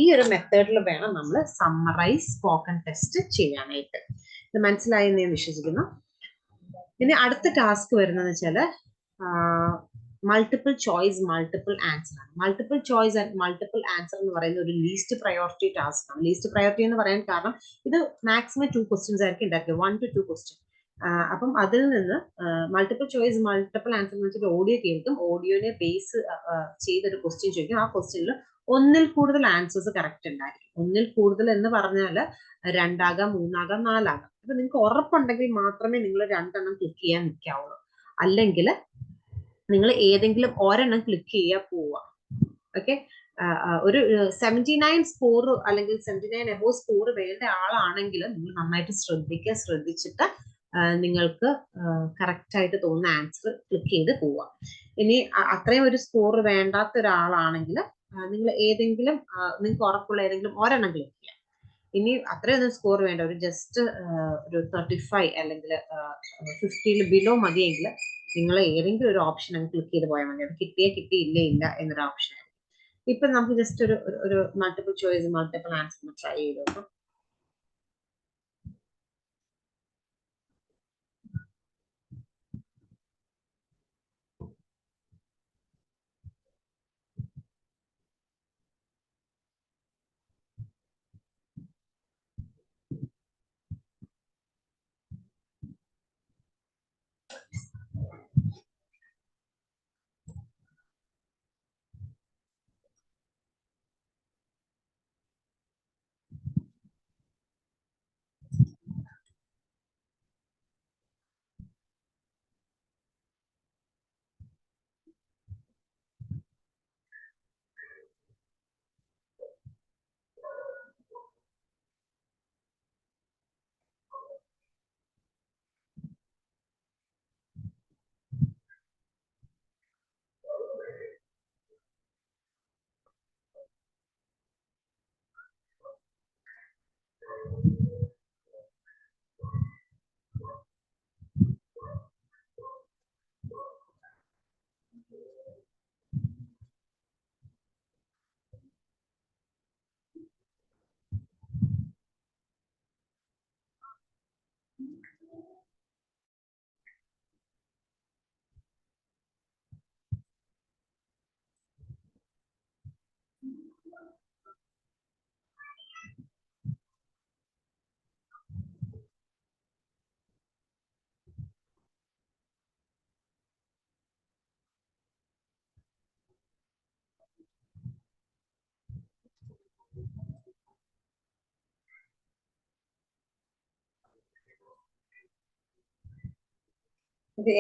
ഈ ഒരു മെത്തേഡിൽ വേണം നമ്മൾ സമ്മറൈസ് സ്പോക്കൺ ടെസ്റ്റ് ചെയ്യാനായിട്ട്. ഇത് മനസ്സിലായെന്ന് ഞാൻ വിശ്വസിക്കുന്നു. ഇനി അടുത്ത ടാസ്ക് വരുന്നതെന്ന് വെച്ചാൽ മൾട്ടിപ്പിൾ ചോയ്സ് മൾട്ടിപ്പിൾ ആൻസർ ആണ്. Multiple choice and multiple answer എന്ന് പറയുന്ന ഒരു ലീസ്റ്റ് പ്രയോറിറ്റി ടാസ്ക് ആണ്. ലീസ്റ്റ് പ്രയോറിറ്റി എന്ന് പറയാൻ കാരണം ഇത് മാക്സിമം 2 ക്വസ്റ്റ്യൻസ് ആയിരിക്കും ഉണ്ടാക്കുക, 1 to 2 ക്വസ്റ്റ്യൻ. അപ്പം അതിൽ നിന്ന് മൾട്ടിപ്പിൾ ചോയ്സ് മൾട്ടിപ്പിൾ ആൻസർ എന്ന് വെച്ചാൽ ഓഡിയോ കേൾക്കും, ഓഡിയോനെ ബേസ് ചെയ്തൊരു ക്വസ്റ്റ്യൻ ചോദിക്കും. ആ ക്വസ്റ്റ്യനിൽ ഒന്നിൽ കൂടുതൽ ആൻസേഴ്സ് കറക്റ്റ് ഉണ്ടായിരിക്കും. ഒന്നിൽ കൂടുതൽ എന്ന് പറഞ്ഞാൽ 2 ആകാം, 3 ആകാം, 4 ആകാം. അപ്പൊ നിങ്ങൾക്ക് ഉറപ്പുണ്ടെങ്കിൽ മാത്രമേ നിങ്ങൾ 2 എണ്ണം ക്ലിക്ക് ചെയ്യാൻ നിൽക്കാവുള്ളൂ. അല്ലെങ്കിൽ നിങ്ങൾ ഏതെങ്കിലും ഒരെണ്ണം ക്ലിക്ക് ചെയ്യാൻ പോവുക. ഓക്കെ, ഒരു 79 സ്കോർ അല്ലെങ്കിൽ 79 എബോവ് സ്കോർ വേണ്ട ആളാണെങ്കിൽ നിങ്ങൾ നന്നായിട്ട് ശ്രദ്ധിച്ചിട്ട് നിങ്ങൾക്ക് കറക്റ്റ് ആയിട്ട് തോന്നുന്ന ആൻസർ ക്ലിക്ക് ചെയ്ത് പോവാം. ഇനി അത്രയും ഒരു സ്കോർ വേണ്ടാത്ത ഒരാളാണെങ്കിൽ നിങ്ങൾ ഏതെങ്കിലും നിങ്ങൾക്ക് ഉറപ്പുള്ള ഏതെങ്കിലും ഒരെണ്ണം ക്ലിക്ക് ചെയ്യാം. ഇനി അത്രയൊന്നും സ്കോർ വേണ്ട, ഒരു ജസ്റ്റ് ഒരു 35 അല്ലെങ്കിൽ 50 ബിലോ മതിയെങ്കിൽ നിങ്ങൾ ഏതെങ്കിലും ഒരു ഓപ്ഷൻ അങ്ങ് ക്ലിക്ക് ചെയ്ത് പോയാൽ മതി. അത് കിട്ടി ഇല്ല എന്നൊരു ഓപ്ഷൻ ആയിരിക്കും. ഇപ്പൊ നമുക്ക് ജസ്റ്റ് ഒരു multiple choice multiple answer try ചെയ്ത് നോക്കാം.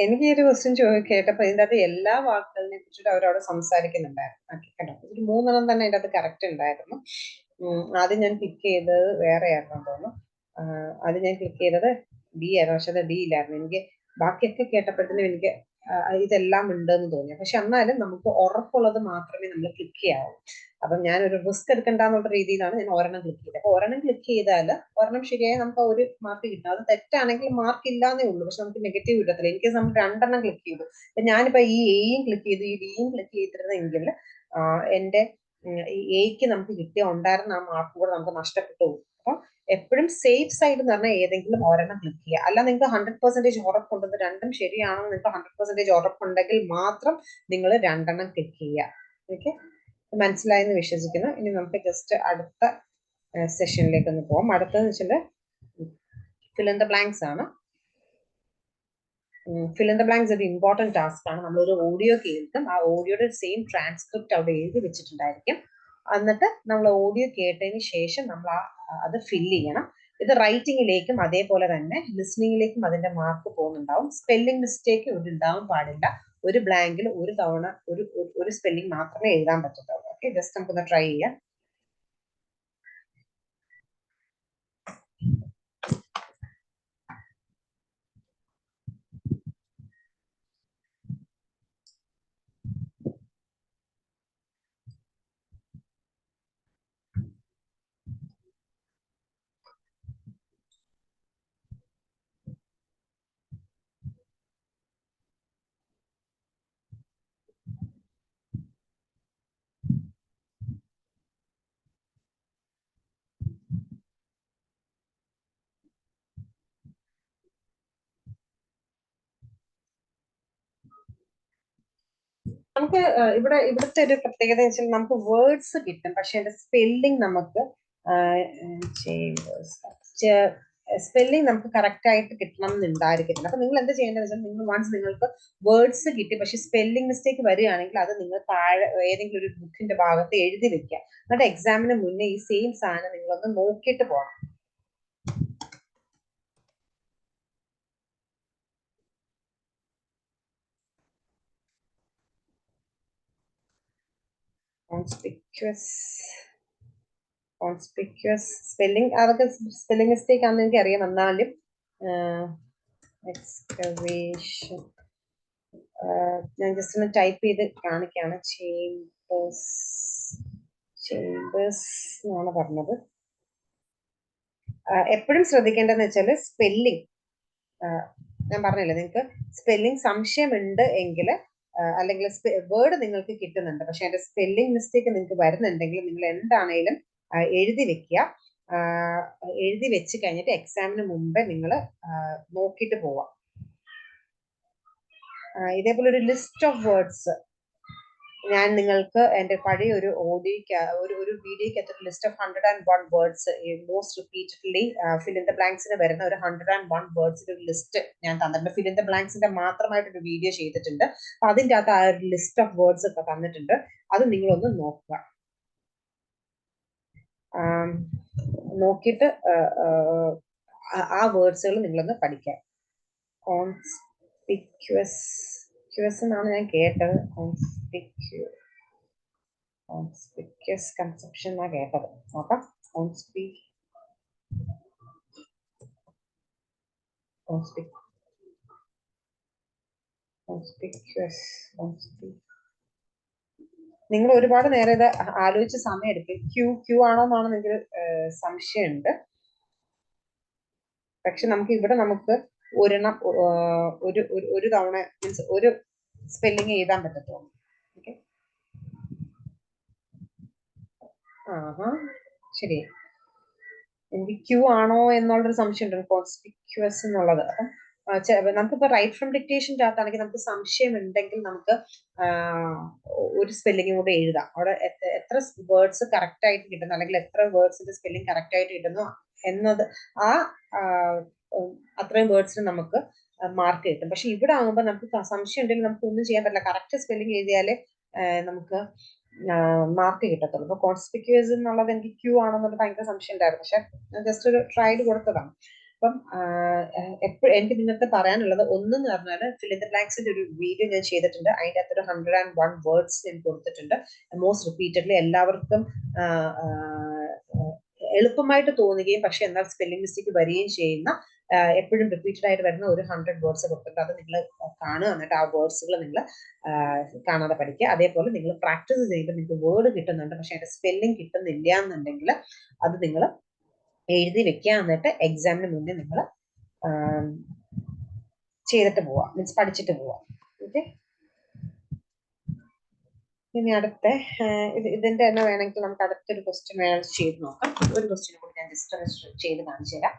എനിക്ക് ഈ ഒരു ക്വസ്റ്റ്യൻ കേട്ടപ്പോ ഇതിന്റെ അകത്ത് എല്ലാ വാക്കുകളെ കുറിച്ചിട്ട് അവരവിടെ സംസാരിക്കുന്നുണ്ടായിരുന്നു കേട്ടോ. ഒരു 3 എണ്ണം തന്നെ അതിന്റെ അകത്ത് കറക്റ്റ് ഉണ്ടായിരുന്നു. ആദ്യം ഞാൻ ക്ലിക്ക് ചെയ്തത് വേറെ ആയിരുന്നു തോന്നുന്നു. ആദ്യം ഞാൻ ക്ലിക്ക് ചെയ്തത് ഡി ആയിരുന്നു, പക്ഷെ അത് ഡി ഇല്ലായിരുന്നു. എനിക്ക് ബാക്കിയൊക്കെ കേട്ടപ്പോഴത്തേനും എനിക്ക് ഇതെല്ലാം ഉണ്ടെന്ന് തോന്നി. പക്ഷെ എന്നാലും നമുക്ക് ഉറപ്പുള്ളത് മാത്രമേ നമ്മൾ ക്ലിക്ക് ചെയ്യാവൂ. അപ്പം ഞാൻ ഒരു റിസ്ക് എടുക്കണ്ടെന്നുള്ള രീതിയിലാണ് ഞാൻ ഒരെണ്ണം ക്ലിക്ക് ചെയ്തത്. അപ്പൊ ഒരെണ്ണം ക്ലിക്ക് ചെയ്താൽ ഒരെണ്ണം ശരിയായി നമുക്ക് ഒരു മാർക്ക് കിട്ടും. അത് തെറ്റാണെങ്കിൽ മാർക്ക് ഇല്ലാന്നേ ഉള്ളൂ, പക്ഷെ നമുക്ക് നെഗറ്റീവ് കിട്ടത്തില്ല. എനിക്ക് നമ്മൾ 2 എണ്ണം ക്ലിക്ക് ചെയ്തു. അപ്പൊ ഞാനിപ്പോ ഈ എയും ക്ലിക്ക് ചെയ്തു, ഈ ഡിയും ക്ലിക്ക് ചെയ്തിരുന്നെങ്കിൽ എന്റെ ഈ എക്ക് നമുക്ക് കിട്ടിയ ഉണ്ടായിരുന്ന ആ മാർക്ക് കൂടെ നമുക്ക് നഷ്ടപ്പെട്ടു പോകും. അപ്പൊ എപ്പോഴും സേഫ് സൈഡ് എന്ന് പറഞ്ഞാൽ ഏതെങ്കിലും ഒരെണ്ണം ക്ലിക്ക് ചെയ്യുക. അല്ല നിങ്ങൾക്ക് 100% ഉറപ്പുണ്ടെന്ന്, രണ്ടും ശരിയാണെന്ന് നിങ്ങൾക്ക് 100% ഉറപ്പുണ്ടെങ്കിൽ മാത്രം നിങ്ങൾ രണ്ടെണ്ണം ക്ലിക്ക് ചെയ്യുക. ഓക്കെ, മനസ്സിലായെന്ന് വിശ്വസിക്കുന്നു. ഇനി നമുക്ക് ജസ്റ്റ് അടുത്ത സെഷനിലേക്ക് ഒന്ന് പോകാം. അടുത്തതെന്ന് വെച്ചാൽ ഫിൽ ഇൻ ദ ബ്ലാങ്ക്സ് ആണ്. ഫിൽ ഇൻ ദ ബ്ലാങ്ക്സ് ഒരു ഇമ്പോർട്ടൻറ്റ് ടാസ്ക് ആണ്. നമ്മളൊരു ഓഡിയോ കേൾക്കും, ആ ഓഡിയോയുടെ സെയിം ട്രാൻസ്ക്രിപ്റ്റ് അവിടെ എഴുതി വെച്ചിട്ടുണ്ടായിരിക്കും. എന്നിട്ട് നമ്മൾ ഓഡിയോ കേട്ടതിന് ശേഷം നമ്മൾ അത് ഫില്ല് ചെയ്യണം. ഇത് റൈറ്റിങ്ങിലേക്കും അതേപോലെ തന്നെ ലിസ്ണിങ്ങിലേക്കും അതിന്റെ മാർക്ക് പോകുന്നുണ്ടാവും. സ്പെല്ലിംഗ് മിസ്റ്റേക്ക് ഒരു ഉണ്ടാവാൻ പാടില്ല. ഒരു ബ്ലാങ്കിൽ ഒരു തവണ ഒരു സ്പെല്ലിംഗ് മാത്രമേ എഴുതാൻ പറ്റത്തുള്ളൂ. ഓക്കെ, ജസ്റ്റ് നമുക്കൊന്ന് ട്രൈ ചെയ്യാം. നമുക്ക് ഇവിടുത്തെ ഒരു പ്രത്യേകത എന്ന് വെച്ചാൽ നമുക്ക് വേർഡ്സ് കിട്ടും, പക്ഷെ അതിന്റെ സ്പെല്ലിംഗ് നമുക്ക് സ്പെല്ലിംഗ് നമുക്ക് കറക്റ്റ് ആയിട്ട് കിട്ടണം എന്നുണ്ടായിരിക്കത്തില്ല. അപ്പൊ നിങ്ങൾ എന്ത് ചെയ്യേണ്ടതെന്ന് വെച്ചാൽ, നിങ്ങൾ വൺസ് നിങ്ങൾക്ക് വേർഡ്സ് കിട്ടി പക്ഷെ സ്പെല്ലിംഗ് മിസ്റ്റേക്ക് വരികയാണെങ്കിൽ അത് നിങ്ങൾ താഴെ ഏതെങ്കിലും ഒരു ബുക്കിന്റെ ഭാഗത്ത് എഴുതി വെക്കുക. എന്നിട്ട് എക്സാമിന് മുന്നേ ഈ സെയിം സാധനം നിങ്ങളൊന്ന് നോക്കിയിട്ട് പോകണം. കോൺസ്പിക്വസ് സ്പെല്ലിംഗ്, അതൊക്കെ സ്പെല്ലിംഗ് മിസ്റ്റേക്ക് ആണെന്ന് എനിക്ക് അറിയാം. എന്നാലും എക്സ്കവേഷൻ ഞാൻ ജസ്റ്റ് ഒന്ന് ടൈപ്പ് ചെയ്ത് കാണിക്കാണ്. ചേംബേഴ്സ് എന്നാണ് പറഞ്ഞത്. എപ്പോഴും ശ്രദ്ധിക്കേണ്ടതെന്ന് വെച്ചാൽ സ്പെല്ലിംഗ്, ഞാൻ പറഞ്ഞില്ലേ നിങ്ങൾക്ക് സ്പെല്ലിംഗ് സംശയമുണ്ട് എങ്കിൽ, അല്ലെങ്കിൽ വേർഡ് നിങ്ങൾക്ക് കിട്ടുന്നുണ്ട് പക്ഷെ അതിന്റെ സ്പെല്ലിംഗ് മിസ്റ്റേക്ക് നിങ്ങൾക്ക് വരുന്നുണ്ടെങ്കിൽ നിങ്ങൾ എന്താണേലും എഴുതി വെക്കുക. എഴുതി വെച്ച് കഴിഞ്ഞിട്ട് എക്സാമിന് മുമ്പേ നിങ്ങൾ നോക്കിയിട്ട് പോവാം. ഇതേപോലെ ഒരു ലിസ്റ്റ് ഓഫ് വേർഡ്സ് ഞാൻ നിങ്ങൾക്ക് എന്റെ പഴയ ഒരു ഓഡിയോയ്ക്ക് ഒരു വീഡിയോയ്ക്ക് ഒരു list of 101 words most repeatedly fill in the ബ്ലാങ്ക്സിന് വരുന്ന ഒരു 101 വേർഡ്സിന്റെ ഒരു ലിസ്റ്റ് ഞാൻ തന്നിട്ടുണ്ട്. ഫിൽ ഇൻ ദ ബ്ലാങ്ക്സിന്റെ മാത്രമായിട്ടൊരു വീഡിയോ ചെയ്തിട്ടുണ്ട്. അപ്പൊ അതിൻ്റെ അകത്ത് ആ ഒരു ലിസ്റ്റ് ഓഫ് വേർഡ്സ് ഒക്കെ തന്നിട്ടുണ്ട്. അത് നിങ്ങളൊന്ന് നോക്കുക. നോക്കിയിട്ട് ആ വേർഡ്സുകൾ നിങ്ങളൊന്ന് പഠിക്കാം. കോൺസ്പിക്വസ് എന്നാണ് ഞാൻ കേട്ടത്. കോൺസ്പിക്വസ് കൺസെപ്ഷൻ എന്നാ കേട്ടത്. നോക്കാം. നിങ്ങൾ ഒരുപാട് നേരം ഇത് ആലോചിച്ച് സമയം എടുക്കും. ക്യൂ ആണോന്നാണ് നിങ്ങൾക്ക് സംശയമുണ്ട്. പക്ഷെ നമുക്ക് ഒരെണ്ണം ഒരു തവണ മീൻസ് ഒരു സ്പെല്ലിംഗ് എഴുതാൻ പറ്റത്തുള്ളൂ. ഓക്കെ, ശരി. എനിക്ക് ക്യൂ ആണോ എന്നുള്ളൊരു സംശയം ഉണ്ട്, കോൺസ്പിക്വസ് എന്നുള്ളത്. അപ്പം നമുക്കിപ്പോ റൈറ്റ് ഫ്രം ഡിക്റ്റേഷൻ്റെ അകത്താണെങ്കിൽ നമുക്ക് സംശയം ഉണ്ടെങ്കിൽ നമുക്ക് ഒരു സ്പെല്ലിംഗ് കൂടെ എഴുതാം. അവിടെ എത്ര വേർഡ്സ് കറക്റ്റ് ആയിട്ട് കിട്ടുന്നു അല്ലെങ്കിൽ എത്ര വേർഡ്സിന്റെ സ്പെല്ലിംഗ് കറക്റ്റ് ആയിട്ട് കിട്ടുന്നു എന്നത് അത്രയും വേർഡ്സിന് നമുക്ക് മാർക്ക് കിട്ടും. പക്ഷെ ഇവിടെ ആകുമ്പോൾ നമുക്ക് സംശയം ഉണ്ടെങ്കിൽ നമുക്ക് ഒന്നും ചെയ്യാൻ പറ്റില്ല. കറക്റ്റ് സ്പെല്ലിംഗ് എഴുതിയാലേ നമുക്ക് മാർക്ക് കിട്ടത്തുള്ളൂ. അപ്പൊ കോൺസ്പിക്വസ് എന്നുള്ളത് എനിക്ക് ക്യൂ ആണെന്നുള്ള ഭയങ്കര സംശയം ഉണ്ടായിരുന്നു. പക്ഷെ ജസ്റ്റ് ഒരു ട്രയൽ കൊടുത്തതാണ്. അപ്പം എപ്പോഴും എനിക്ക് നിങ്ങൾക്ക് പറയാനുള്ളത് ഒന്നെന്ന് പറഞ്ഞാൽ ഫിൽ ഇൻ ദ ബ്ലാങ്ക്സിന്റെ ഒരു വീഡിയോ ഞാൻ ചെയ്തിട്ടുണ്ട്. അതിൻ്റെ അകത്തൊരു 101 വേർഡ്സ് ഞാൻ കൊടുത്തിട്ടുണ്ട്. മോസ്റ്റ് റിപ്പീറ്റഡ്ലി എല്ലാവർക്കും എളുപ്പമായിട്ട് തോന്നുകയും പക്ഷെ എന്നാൽ സ്പെല്ലിംഗ് മിസ്റ്റേക്ക് വരികയും ചെയ്യുന്ന എപ്പോഴും റിപ്പീറ്റഡ് ആയിട്ട് വരുന്ന ഒരു 100 വേർഡ്സ് കൊടുത്തിട്ടുണ്ട്. അത് നിങ്ങൾ കാണുക, എന്നിട്ട് ആ വേർഡ്സുകൾ നിങ്ങൾ കാണാതെ പഠിക്കുക. അതേപോലെ നിങ്ങൾ പ്രാക്ടീസ് ചെയ്യുമ്പോൾ നിങ്ങൾക്ക് വേർഡ് കിട്ടുന്നുണ്ട് പക്ഷെ അതിന്റെ സ്പെല്ലിംഗ് കിട്ടുന്നില്ല എന്നുണ്ടെങ്കിൽ അത് നിങ്ങൾ എഴുതി വെക്കുക. എന്നിട്ട് എക്സാമിന് മുന്നേ നിങ്ങൾ ചെയ്തിട്ട് പോവാം, മീൻസ് പഠിച്ചിട്ട് പോവാം. ഓക്കെ, ഇനി അടുത്ത ഇതിന്റെ തന്നെ വേണമെങ്കിൽ നമുക്ക് അടുത്തൊരു ക്വസ്റ്റ്യൻ ചെയ്ത് നോക്കാം. ഒരു ക്വസ്റ്റ്യൻ കൂടി ഞാൻ ജസ്റ്റ് ഒന്ന് ചെയ്ത് കാണിച്ചു തരാം.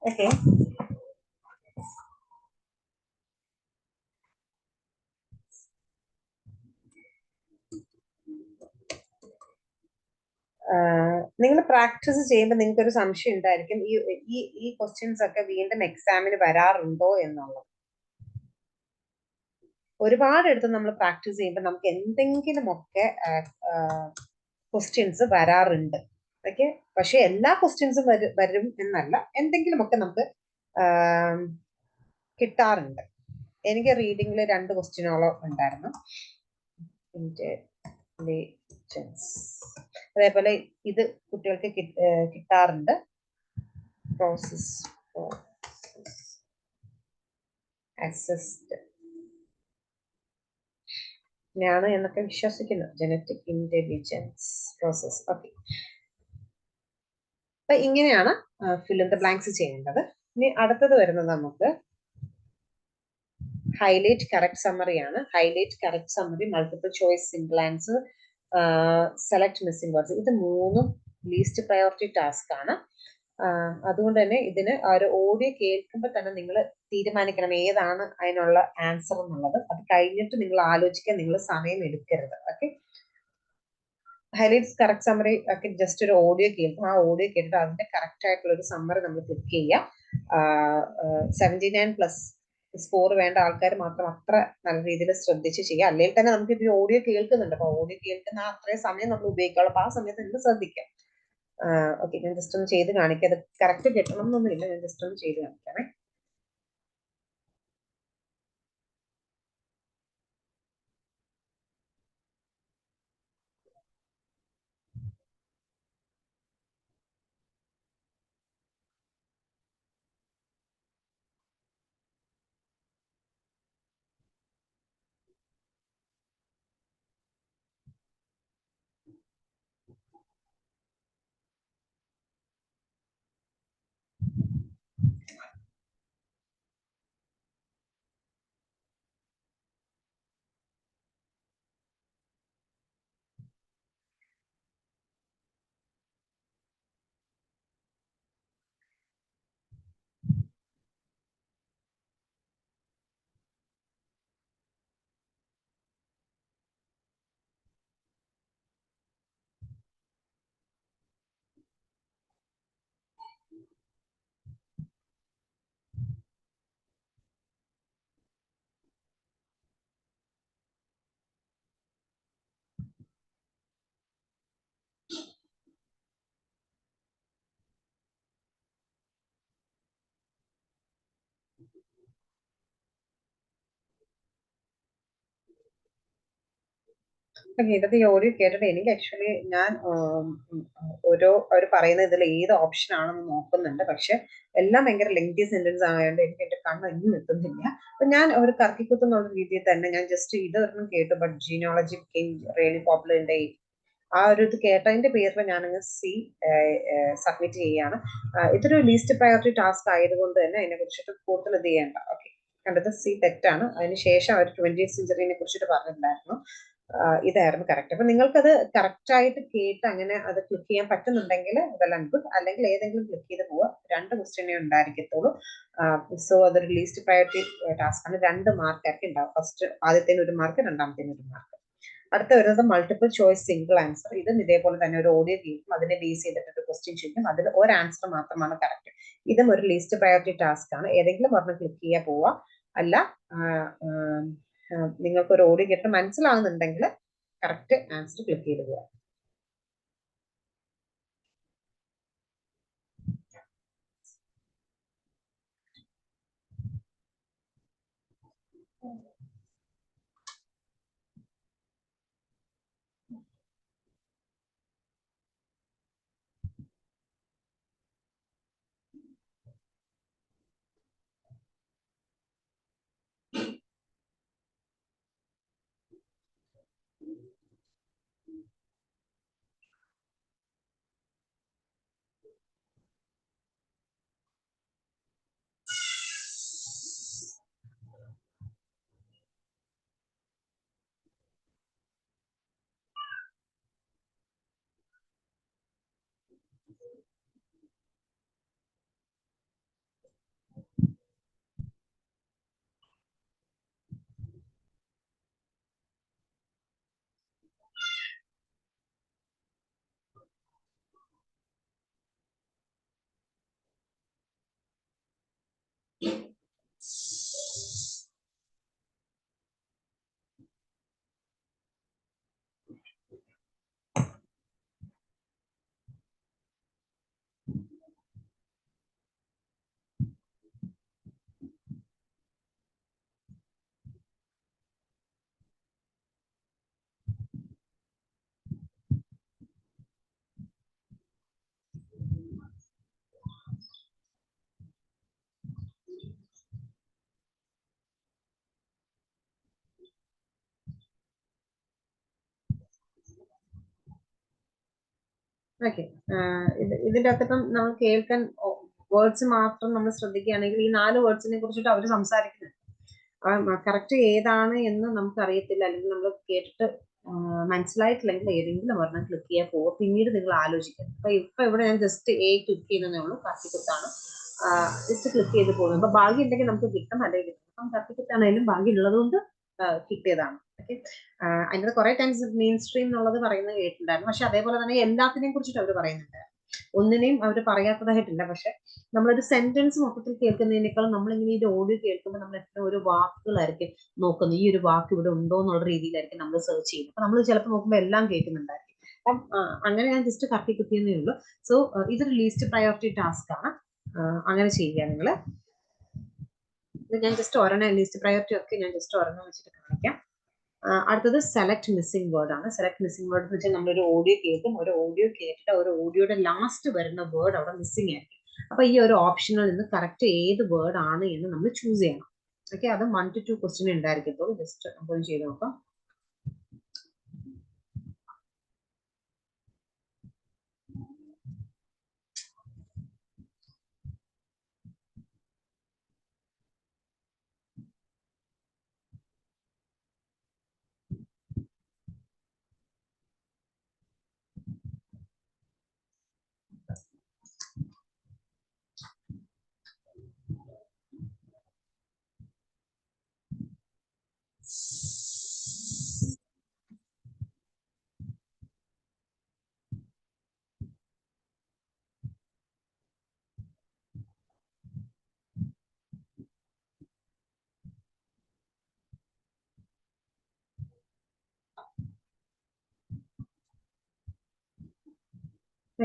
ഓക്കെ, നിങ്ങൾ പ്രാക്ടീസ് ചെയ്യുമ്പോൾ നിങ്ങൾക്ക് ഒരു സംശയം ഉണ്ടായിരിക്കും, ഈ ക്വസ്റ്റ്യൻസ് ഒക്കെ വീണ്ടും എക്സാമിന് വരാറുണ്ടോ എന്നുള്ളത്. ഒരുപാട് എടുത്ത് നമ്മൾ പ്രാക്ടീസ് ചെയ്യുമ്പോൾ നമുക്ക് എന്തെങ്കിലുമൊക്കെ ക്വസ്റ്റ്യൻസ് വരാറുണ്ട്. ഓക്കെ, പക്ഷെ എല്ലാ ക്വസ്റ്റ്യൻസും വരും എന്നല്ല, എന്തെങ്കിലുമൊക്കെ നമുക്ക് കിട്ടാറുണ്ട്. എനിക്ക് റീഡിങ്ങിൽ 2 ക്വസ്റ്റ്യനോളം ഉണ്ടായിരുന്നു. അതേപോലെ ഇത് കുട്ടികൾക്ക് കിട്ടാറുണ്ട്. പ്രോസസ് അസിസ്റ്റ് ആണ് എന്നൊക്കെ വിശ്വസിക്കുന്നു. Genetic intelligence process. ഓക്കെ, അപ്പൊ ഇങ്ങനെയാണ് ഫിൽ ഇൻ ദ ബ്ലാങ്ക്സ് ചെയ്യേണ്ടത്. ഇനി അടുത്തത് വരുന്നത് നമുക്ക് ഹൈലൈറ്റ് കറക്റ്റ് സമ്മറി ആണ്. Highlight correct summary, multiple choice, single answer, select missing words, ഇത് 3ഉം ലീസ്റ്റ് പ്രയോറിറ്റി ടാസ്ക് ആണ്. അതുകൊണ്ട് തന്നെ ഇതിന് ഒരു ഓഡിയോ കേൾക്കുമ്പോൾ തന്നെ നിങ്ങൾ തീരുമാനിക്കണം ഏതാണ് അതിനുള്ള ആൻസർ എന്നുള്ളത്. അത് കഴിഞ്ഞിട്ട് നിങ്ങൾ ആലോചിക്കാൻ നിങ്ങൾ സമയം എടുക്കരുത്. ഓക്കെ, ഹൈലൈറ്റ്സ് കറക്റ്റ് സമ്മറി ഒക്കെ ജസ്റ്റ് ഒരു ഓഡിയോ കേൾക്കും. ആ ഓഡിയോ കേട്ടിട്ട് അതിന്റെ കറക്റ്റ് ആയിട്ടുള്ള ഒരു സമ്മറി നമ്മൾ ക്ലിക്ക് ചെയ്യുക. 79+ സ്കോർ വേണ്ട ആൾക്കാർ മാത്രം അത്ര നല്ല രീതിയിൽ ശ്രദ്ധിച്ച് ചെയ്യുക. അല്ലെങ്കിൽ തന്നെ നമുക്ക് ഇത് ഓഡിയോ കേൾക്കുന്നുണ്ട്, അപ്പൊ ഓഡിയോ കേൾക്കുന്ന അത്രയും സമയം നമ്മൾ ഉപയോഗിക്കാവുള്ളൂ. അപ്പൊ ആ സമയത്ത് നിങ്ങൾ ശ്രദ്ധിക്കാം. ഓക്കെ, ഞാൻ ജസ്റ്റ് ഒന്ന് ചെയ്ത് കാണിക്കാം. അത് കറക്റ്റ് കിട്ടണം എന്നൊന്നുമില്ല, ഞാൻ ജസ്റ്റ് ഒന്ന് ചെയ്ത് കാണിക്കാമേ. ഇതൊക്കെ ഈ ഓഡിയോ കേട്ടിട്ട് എനിക്ക് ആക്ച്വലി ഞാൻ അവർ പറയുന്ന ഇതിൽ ഏത് ഓപ്ഷൻ ആണെന്ന് നോക്കുന്നുണ്ട്. പക്ഷെ എല്ലാം ഭയങ്കര ലെങ്തി സെന്റൻസ് ആയതുകൊണ്ട് എനിക്ക് എന്റെ കണ്ണ് ഇന്നും എത്തുന്നില്ല. അപ്പൊ ഞാൻ ഒരു കറക്കിക്കുത്തുന്നുള്ള രീതിയിൽ തന്നെ ഞാൻ ജസ്റ്റ് ഇതൊരെണ്ണം കേട്ടു. But genealogy really popular in the ആ ഒരു ഇത് കേട്ടതിന്റെ പേരിൽ ഞാനങ്ങ് സി സബ്മിറ്റ് ചെയ്യാണ്. ഇതൊരു ലീസ്റ്റ് പ്രയോറിറ്റി ടാസ്ക് ആയതുകൊണ്ട് തന്നെ അതിനെ കുറിച്ചിട്ട് കൂടുതൽ ഇത് ചെയ്യേണ്ട. ഓക്കെ, കണ്ടത് സി തെറ്റാണ്. അതിനുശേഷം അവർ 20th സെഞ്ചുറിനെ കുറിച്ചിട്ട് പറഞ്ഞിട്ടുണ്ടായിരുന്നു. ഇതായിരുന്നു കറക്റ്റ്. അപ്പൊ നിങ്ങൾക്കത് കറക്റ്റ് ആയിട്ട് കേട്ട് അങ്ങനെ അത് ക്ലിക്ക് ചെയ്യാൻ പറ്റുന്നുണ്ടെങ്കിൽ ഇതെല്ലാം ഗുഡ്. അല്ലെങ്കിൽ ഏതെങ്കിലും ക്ലിക്ക് ചെയ്ത് പോവുക. 2 ക്വസ്റ്റ്യനേ ഉണ്ടായിരിക്കത്തുള്ളൂ. സോ അതൊരു ലീസ്റ്റ് പ്രയോറിറ്റി ടാസ്ക് ആണ്. 2 മാർക്കായിരിക്കും ഉണ്ടാവും. ഫസ്റ്റ് ആദ്യത്തേന് 1 മാർക്ക്, രണ്ടാമത്തേന് 1 മാർക്ക്. അടുത്ത വരുന്നത് മൾട്ടിപ്പിൾ ചോയ്സ് സിംഗിൾ ആൻസർ. ഇതും ഇതേപോലെ തന്നെ ഒരു ഓഡിയോ കേൾക്കും, അതിനെ ബേസ് ചെയ്തിട്ട് ഒരു ക്വസ്റ്റ്യൻ ചോദിക്കും, അതിൽ ഒരു ആൻസർ മാത്രമാണ് കറക്റ്റ്. ഇതും ഒരു ലീസ്റ്റ് പ്രയോറിറ്റി ടാസ്ക് ആണ്. ഏതെങ്കിലും ഒരെണ്ണം ക്ലിക്ക് ചെയ്യാൻ പോവുക. അല്ല നിങ്ങൾക്ക് ഒരു ഓഡിയോ കേട്ട് മനസ്സിലാവുന്നുണ്ടെങ്കിൽ കറക്റ്റ് ആൻസർ ക്ലിക്ക് ചെയ്ത് പോവുക. ഓക്കെ. ഇതിന്റെ അകത്തിപ്പം നമ്മൾ കേൾക്കാൻ വേർഡ്സ് മാത്രം നമ്മൾ ശ്രദ്ധിക്കുകയാണെങ്കിൽ ഈ 4 വേർഡ്സിനെ കുറിച്ചിട്ട് അവർ സംസാരിക്കുന്നത് കറക്റ്റ് ഏതാണ് എന്ന് നമുക്ക് അറിയത്തില്ല, അല്ലെങ്കിൽ നമ്മൾ കേട്ടിട്ട് മനസ്സിലായിട്ടില്ലെങ്കിൽ ഏതെങ്കിലും ഒരെണ്ണം ക്ലിക്ക് ചെയ്യാൻ പോകുക, പിന്നീട് നിങ്ങൾ ആലോചിക്കുക. ഇപ്പൊ ഇവിടെ ഞാൻ ജസ്റ്റ് ക്ലിക്ക് ചെയ്യുന്നതേ ഉള്ളൂ, കാർത്തികത്താണ് ജസ്റ്റ് ക്ലിക്ക് ചെയ്ത് പോകുന്നത്. അപ്പൊ ഭാഗ്യം ഉണ്ടെങ്കിൽ നമുക്ക് കിട്ടും, അല്ലെങ്കിൽ അപ്പം കാർത്തികത്താണേലും ഭാഗ്യം ഉള്ളത് കൊണ്ട് കിട്ടിയതാണ്. ഓക്കെ. അതിനകത്ത് കുറെ ടൈംസ് മെയിൻ സ്ട്രീം എന്നുള്ളത് പറയുന്നത് കേട്ടിട്ടുണ്ടായിരുന്നു, പക്ഷെ അതേപോലെ തന്നെ എല്ലാത്തിനെയും കുറിച്ചിട്ട് അവർ പറയുന്നുണ്ട്. ഒന്നിനെയും അവർ പറയാത്തതായിട്ടില്ല. പക്ഷെ നമ്മളൊരു സെന്റൻസ് മൊത്തത്തിൽ കേൾക്കുന്നതിനേക്കാളും നമ്മളിങ്ങനെ ഈ ഓഡിയോ കേൾക്കുമ്പോൾ നമ്മൾ എത്ര ഒരു വാക്കുകളായിരിക്കും നോക്കുന്നത്, ഈ ഒരു വാക്ക് ഇവിടെ ഉണ്ടോ എന്നുള്ള രീതിയിലായിരിക്കും നമ്മൾ സെർച്ച് ചെയ്യുന്നത്. അപ്പൊ നമ്മൾ ചിലപ്പോൾ നോക്കുമ്പോൾ എല്ലാം കേൾക്കുന്നുണ്ടായിരിക്കും. അപ്പം അങ്ങനെ ഞാൻ ജസ്റ്റ് കത്തി കുത്തിയെന്നേ ഉള്ളൂ. സോ ഇതൊരു ലീസ്റ്റ് പ്രയോറിറ്റി ടാസ്ക് ആണ്. അങ്ങനെ ചെയ്യുക നിങ്ങൾ. ഞാൻ ജസ്റ്റ് ഒരെണ്ണം ലീസ്റ്റ് പ്രയോറിറ്റി ഒക്കെ ഞാൻ ജസ്റ്റ് ഒരെണ്ണം വെച്ചിട്ട് കാണിക്കാം. അടുത്തത് സെലക്ട് മിസ്സിംഗ് വേർഡ് ആണ്. സെലക്ട് മിസ്സിംഗ് വേർഡ് എന്ന് വെച്ചാൽ നമ്മളൊരു ഓഡിയോ കേൾക്കും, ഒരു ഓഡിയോ കേട്ടിട്ട് ഒരു ഓഡിയോയുടെ ലാസ്റ്റ് വരുന്ന വേർഡ് അവിടെ മിസ്സിംഗ് ആയിരിക്കും. അപ്പൊ ഈ ഒരു ഓപ്ഷനിൽ നിന്ന് കറക്റ്റ് ഏത് വേർഡ് ആണ് എന്ന് നമ്മൾ ചൂസ് ചെയ്യണം. ഓക്കെ. അത് 1 to 2 ക്വസ്റ്റ്യൻ ഉണ്ടായിരിക്കത്തുള്ളൂ. ജസ്റ്റ് നമുക്ക് ചെയ്ത് നോക്കാം.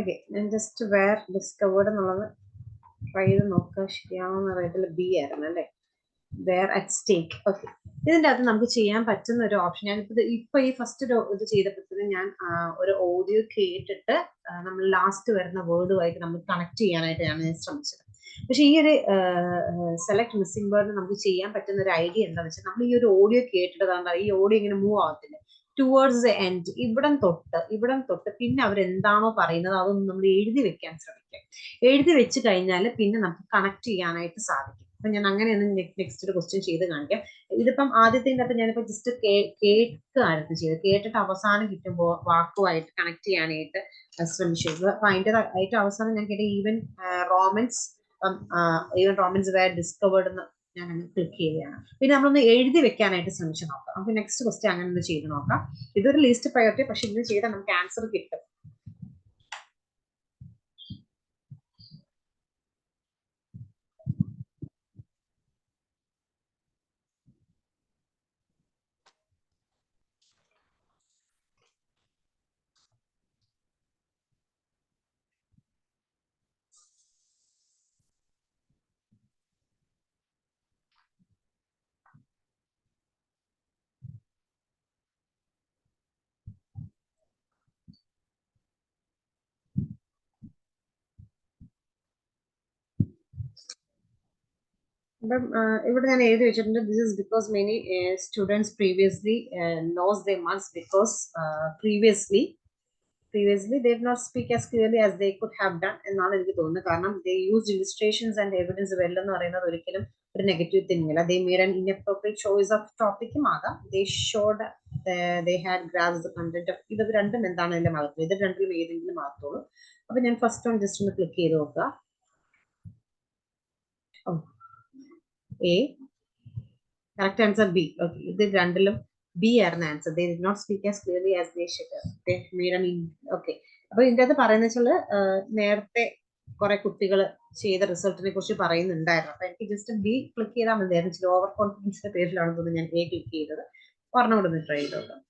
ഓക്കെ. ഞാൻ ജസ്റ്റ് വേർ ഡിസ്കവേർഡ് എന്നുള്ളത് ട്രൈ ചെയ്ത് നോക്കാം. ശരിയാവുന്ന റേറ്റിൽ ബി ആയിരുന്നു അല്ലേ? Were at stake. ഓക്കെ. ഇതിന്റെ അകത്ത് നമുക്ക് ചെയ്യാൻ പറ്റുന്ന ഒരു ഓപ്ഷൻ, ഞാനിപ്പോ ഈ ഫസ്റ്റ് ഇത് ചെയ്തപ്പോഴത്തേക്കും ഞാൻ ഒരു ഓഡിയോ കേട്ടിട്ട് നമ്മൾ ലാസ്റ്റ് വരുന്ന വേർഡുമായിട്ട് നമ്മൾ കണക്ട് ചെയ്യാനായിട്ട് ഞാൻ ശ്രമിച്ചത്. പക്ഷെ ഈ ഒരു സെലക്ട് മിസ്സിംഗ് വേർഡ് നമുക്ക് ചെയ്യാൻ പറ്റുന്ന ഒരു ഐഡിയ എന്താണെന്ന് വെച്ചാൽ, നമ്മൾ ഈ ഒരു ഓഡിയോ കേട്ടിട്ട് ഈ ഓഡിയോ ഇങ്ങനെ മൂവ് ആവത്തില്ല ടുവേർഡ്സ് ദ എൻഡ്, ഇവിടം തൊട്ട് പിന്നെ അവരെന്താണോ പറയുന്നത് അതൊന്നും നമ്മൾ എഴുതി വെക്കാൻ ശ്രമിക്കുക. എഴുതി വെച്ച് കഴിഞ്ഞാൽ പിന്നെ നമുക്ക് കണക്ട് ചെയ്യാനായിട്ട് സാധിക്കും. അപ്പൊ ഞാൻ അങ്ങനെയൊന്ന് നെക്സ്റ്റ് ഒരു ക്വസ്റ്റ്യൻ ചെയ്ത് കാണിക്കാം. ഇതിപ്പം ആദ്യത്തിന്റെ അകത്ത് ഞാനിപ്പോ ജസ്റ്റ് കേൾക്കുകയായിരുന്നു ചെയ്തത്. കേട്ടിട്ട് അവസാനം കിട്ടുമ്പോൾ വാക്കുമായിട്ട് കണക്ട് ചെയ്യാനായിട്ട് ശ്രമിച്ചു. അപ്പൊ അതിന്റെ ഏറ്റവും അവസാനം ഞാൻ കേട്ട ഈവൻ റോമൻസ് വേർ ഡിസ്കവേർഡ് എന്ന് ഞാൻ ക്ലിക്ക് ചെയ്യുകയാണ്. പിന്നെ നമ്മളൊന്ന് എഴുതി വെക്കാനായിട്ട് ശ്രമിച്ചു നോക്കാം. നമുക്ക് നെക്സ്റ്റ് ക്വസ്റ്റ്യൻ അങ്ങനെ ഒന്ന് ചെയ്ത് നോക്കാം. ഇതൊരു ലീസ്റ്റ് പ്രയോറിറ്റി, പക്ഷെ ഇത് ചെയ്താൽ നമുക്ക് ആൻസർ കിട്ടും. അപ്പം ഇവിടെ ഞാൻ എഴുതി വെച്ചിട്ടുണ്ട്, this is because many students previously lose the marks because previously they did not speak as clearly as they could have done എന്നാണ് എനിക്ക് തോന്നുന്നത്. കാരണം they used illustrations and evidence well എന്ന് പറയുന്നത് ഒരിക്കലും ഒരു നെഗറ്റീവ് തിങ് അല്ല. they made an inappropriate choice of ടോപ്പിക്കും ആകാം. they showed they had grasped the content of ഇത് രണ്ടും എന്താണ് അതിന്റെ മഹത്വം, ഇത് രണ്ടിലും ഏതെങ്കിലും മഹത്വമുള്ളൂ. അപ്പൊ ഞാൻ ഫസ്റ്റ് ഓൺ ജസ്റ്റ് ഒന്ന് ക്ലിക്ക് ചെയ്ത് നോക്കുക. A correct answer B. Okay, ഇത് രണ്ടിലും ബി ആയിരുന്നു answer. They did not speak as clearly as they should have. They made an okay. അപ്പൊ ഇതിന്റെ അകത്ത് പറയുന്ന വെച്ചാൽ നേരത്തെ കുറെ കുട്ടികൾ ചെയ്ത റിസൾട്ടിനെ കുറിച്ച് പറയുന്നുണ്ടായിരുന്നു. അപ്പൊ എനിക്ക് ജസ്റ്റ് ബി ക്ലിക്ക് ചെയ്താൽ മതിയായിരുന്നു. ഓവർ കോൺഫിഡൻസിന്റെ പേരിലാണ് തോന്നുന്നു ഞാൻ എ ക്ലിക്ക് ചെയ്തത്. ഒരെണ്ണം കൂടെ ഒന്ന് ട്രൈ ചെയ്ത് നോക്കാം.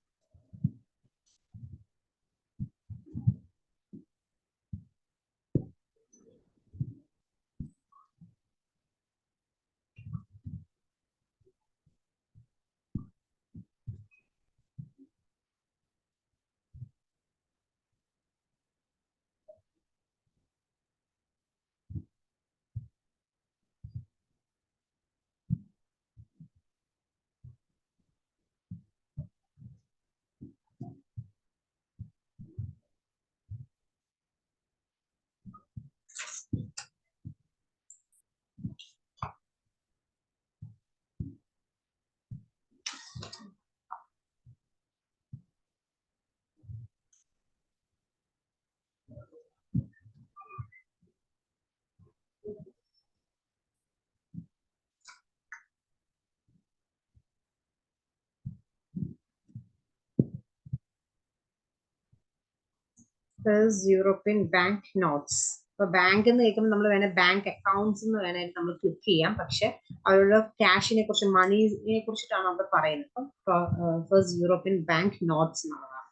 European bank notes. ഇപ്പൊ ബാങ്ക് എന്ന് കേൾക്കുമ്പോൾ നമ്മൾ വേണേൽ ബാങ്ക് അക്കൗണ്ട്സ് എന്ന് വേണേൽ നമ്മൾ ക്ലിക്ക് ചെയ്യാം. പക്ഷെ അവരുടെ ക്യാഷിനെ കുറിച്ച്, മണിയെ കുറിച്ചിട്ടാണ് അവിടെ പറയുന്നത്. അപ്പം ഫസ്റ്റ് യൂറോപ്യൻ ബാങ്ക് നോട്ട്സ് എന്നുള്ളതാണ്.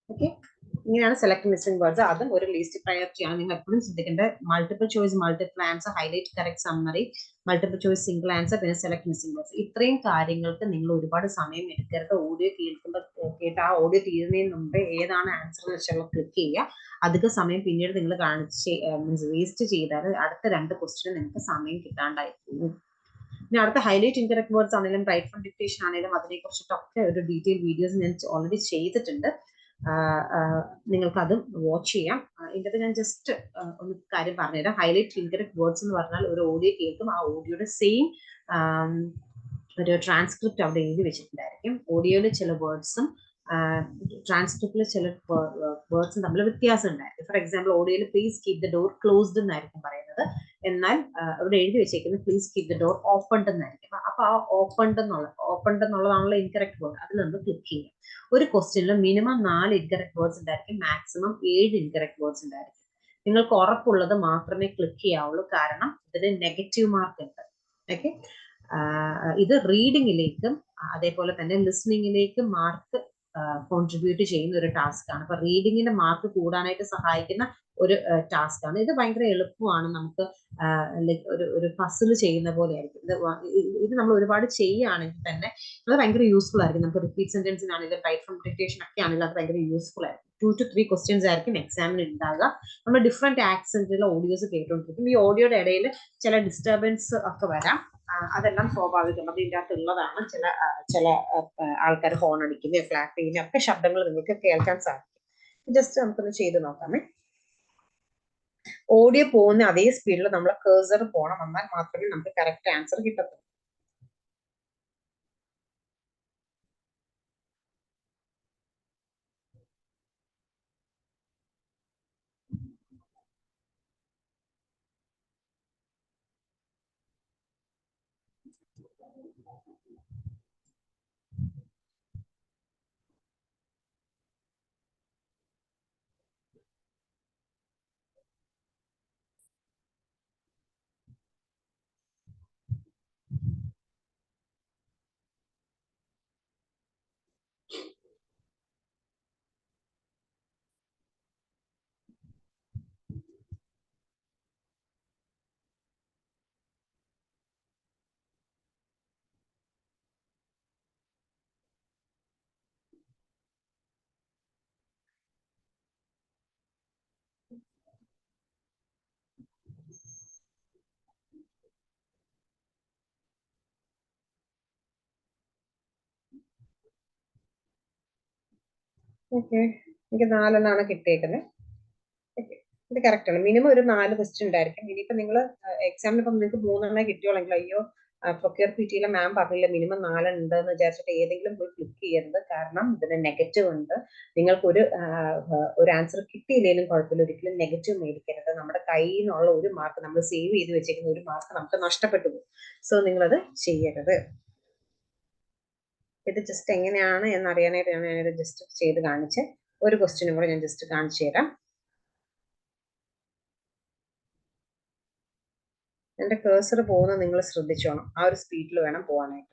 ഓക്കെ, ഇങ്ങനെയാണ് സെലക്ട് മിസ്സിംഗ് വേർഡ്സ്. അതും ഒരു ലീസ്റ്റ് പ്രയോറിറ്റി ആണ്. നിങ്ങൾ എപ്പോഴും ശ്രദ്ധിക്കേണ്ടത് multiple choice, multiple answer, highlight correct summary, multiple choice single answer, പിന്നെ സെലക്ട് മിസ്സിംഗ് വേർഡ്സ്. ഇത്രയും കാര്യങ്ങൾക്ക് നിങ്ങൾ ഒരുപാട് സമയം എടുക്കരുത്. ഓഡിയോ കേൾക്കുമ്പോൾ കേട്ട് ആ ഓഡിയോ തീരുന്നതിന് മുമ്പേ ഏതാണ് ആൻസർ എന്ന് വെച്ചാൽ ക്ലിക്ക് ചെയ്യുക. അധിക സമയം പിന്നീട് നിങ്ങൾ മീൻസ് വേസ്റ്റ് ചെയ്താൽ അടുത്ത രണ്ട് ക്വസ്റ്റ്യൻ നിങ്ങൾക്ക് സമയം കിട്ടാണ്ടായി പോകും. ഇനി അടുത്ത ഹൈലൈറ്റ് ഇൻകറക്റ്റ് വേർഡ്സ് ആണെങ്കിലും റൈറ്റ് ഫ്രം ഡിക്റ്റേഷൻ ആണെങ്കിലും അതിനെ കുറിച്ചിട്ടൊക്കെ ഒരു ഡീറ്റെയിൽ വീഡിയോസ് ഞാൻ ഓൾറെഡി ചെയ്തിട്ടുണ്ട്. നിങ്ങൾക്ക് അതും വാച്ച് ചെയ്യാം. ഇതിന്റെ ഞാൻ ജസ്റ്റ് ഒന്ന് കാര്യം പറഞ്ഞുതരാം. ഹൈലൈറ്റ് ഇൻകറക്റ്റ് വേർഡ്സ് എന്ന് പറഞ്ഞാൽ ഒരു ഓഡിയോ കേൾക്കും. ആ ഓഡിയോയുടെ സെയിം ഒരു ട്രാൻസ്ക്രിപ്റ്റ് അവിടെ എഴുതി വെച്ചിട്ടുണ്ടായിരിക്കും. ഓഡിയോയിൽ ചില വേർഡ്സും ട്രാൻസ്ക്രിപ്റ്റിൽ ചില വേർഡ്സും തമ്മിൽ വ്യത്യാസം ഉണ്ടായിരിക്കും. ഫോർ എക്സാമ്പിൾ ഓഡിയോയിൽ please keep the door closed എന്നായിരിക്കും പറയുന്നത്. എന്നാൽ അവിടെ എഴുതി വെച്ചേക്കുന്നത് please keep the door opened എന്നായിരിക്കും. അപ്പൊ ആ ഓപ്പൺഡ് എന്നുള്ളതാണല്ലോ ഇൻകറക്റ്റ് വേർഡ്. അതിൽ നമ്മൾ ക്ലിക്ക് ചെയ്യാം. ഒരു ക്വസ്റ്റ്യനിൽ മിനിമം 4 ഇൻകറക്റ്റ് വേർഡ്സ് ഉണ്ടായിരിക്കും, മാക്സിമം 7 ഇൻകറക്റ്റ് വേർഡ്സ് ഉണ്ടായിരിക്കും. നിങ്ങൾക്ക് ഉറപ്പുള്ളത് മാത്രമേ ക്ലിക്ക് ചെയ്യാവുള്ളൂ, കാരണം ഇതിന് നെഗറ്റീവ് മാർക്ക് ഉണ്ട്. ഓക്കെ, ഇത് റീഡിങ്ങിലേക്കും അതേപോലെ തന്നെ ലിസണിങ്ങിലേക്കും മാർക്ക് കോൺട്രിബ്യൂട്ട് ചെയ്യുന്ന ഒരു ടാസ്ക് ആണ്. അപ്പൊ റീഡിങ്ങിന്റെ മാർക്ക് കൂടാനായിട്ട് സഹായിക്കുന്ന ഒരു ടാസ്ക് ആണ് ഇത്. ഭയങ്കര എളുപ്പമാണ്. നമുക്ക് ഒരു പസിൽ ചെയ്യുന്ന പോലെ ആയിരിക്കും ഇത് നമ്മൾ ഒരുപാട് ചെയ്യുകയാണെങ്കിൽ തന്നെ അത് ഭയങ്കര യൂസ്ഫുൾ ആയിരിക്കും. നമുക്ക് റിപ്പീറ്റ് സെന്റൻസിനാണെങ്കിലും റൈറ്റ് ഫ്രം ഡിക്റ്റേഷൻ ഒക്കെ ആണെങ്കിലും അത് ഭയങ്കര യൂസ്ഫുൾ ആയിരിക്കും. 2 to 3 ക്വസ്റ്റ്യൻസ് ആയിരിക്കും എക്സാമിന് ഉണ്ടാകുക. നമ്മൾ ഡിഫറെന്റ് ആക്സെന്റിലുള്ള ഓഡിയോസ് കേട്ടുകൊണ്ടിരിക്കും. ഈ ഓഡിയോയുടെ ഇടയിൽ ചില ഡിസ്റ്റർബൻസ് ഒക്കെ വരാം. അതെല്ലാം സ്വാഭാവികം, അത് ഇതിൻ്റെ അകത്തുള്ളതാണ്. ചില ആൾക്കാർ ഹോൺ അടിക്കുകയും ക്ലാപ്പ് ചെയ്യുകയും ഒക്കെ ശബ്ദങ്ങൾ നിങ്ങൾക്ക് കേൾക്കാൻ സാധിക്കും. ജസ്റ്റ് നമുക്കൊന്ന് ചെയ്ത് നോക്കാമേ. ഓഡിയോ പോകുന്ന അതേ സ്പീഡിൽ നമ്മൾ കേഴ്സർ പോകണം, എന്നാൽ മാത്രമേ നമുക്ക് കറക്റ്റ് ആൻസർ കിട്ടത്തുള്ളൂ. ഓക്കെ, എനിക്ക് 4 കിട്ടിയേക്കുന്നത്. ഓക്കെ, ഇത് കറക്റ്റ് ആണ്. മിനിമം ഒരു 4 ക്വസ്റ്റ്യൻ ഉണ്ടായിരിക്കും. ഇനിയിപ്പോ നിങ്ങൾ എക്സാമിന് ഇപ്പം നിങ്ങൾക്ക് 3 കിട്ടിയോളെങ്കിൽ അയ്യോ പ്രൊക്യൂർ പി ടിയിലെ മാം പറഞ്ഞില്ല മിനിമം 4 ഉണ്ടെന്ന് വിചാരിച്ചിട്ട് ഏതെങ്കിലും പോയി ക്ലിക്ക് ചെയ്യരുത്. കാരണം ഇതിന് നെഗറ്റീവ് ഉണ്ട്. നിങ്ങൾക്ക് ഒരു ആൻസർ കിട്ടിയില്ലെങ്കിലും കുഴപ്പമില്ല, ഒരിക്കലും നെഗറ്റീവ് മേടിക്കരുത്. നമ്മുടെ കയ്യിൽ നിന്നുള്ള ഒരു മാർക്ക്, നമ്മൾ സേവ് ചെയ്ത് വെച്ചിരിക്കുന്ന ഒരു മാർക്ക് നമുക്ക് നഷ്ടപ്പെട്ടു പോകും. സോ നിങ്ങളത് ചെയ്യരുത്. ഇത് ജസ്റ്റ് എങ്ങനെയാണ് എന്നറിയാനായിട്ട് ഞാനിത് ജസ്റ്റ് ചെയ്ത് കാണിച്ച് ഒരു ക്വസ്റ്റ്യനും കൂടെ ഞാൻ ജസ്റ്റ് കാണിച്ചു തരാം. എന്റെ കേഴ്സർ പോകുന്നത് നിങ്ങൾ ശ്രദ്ധിച്ചോണം. ആ ഒരു സ്പീഡിൽ വേണം പോകാനായിട്ട്.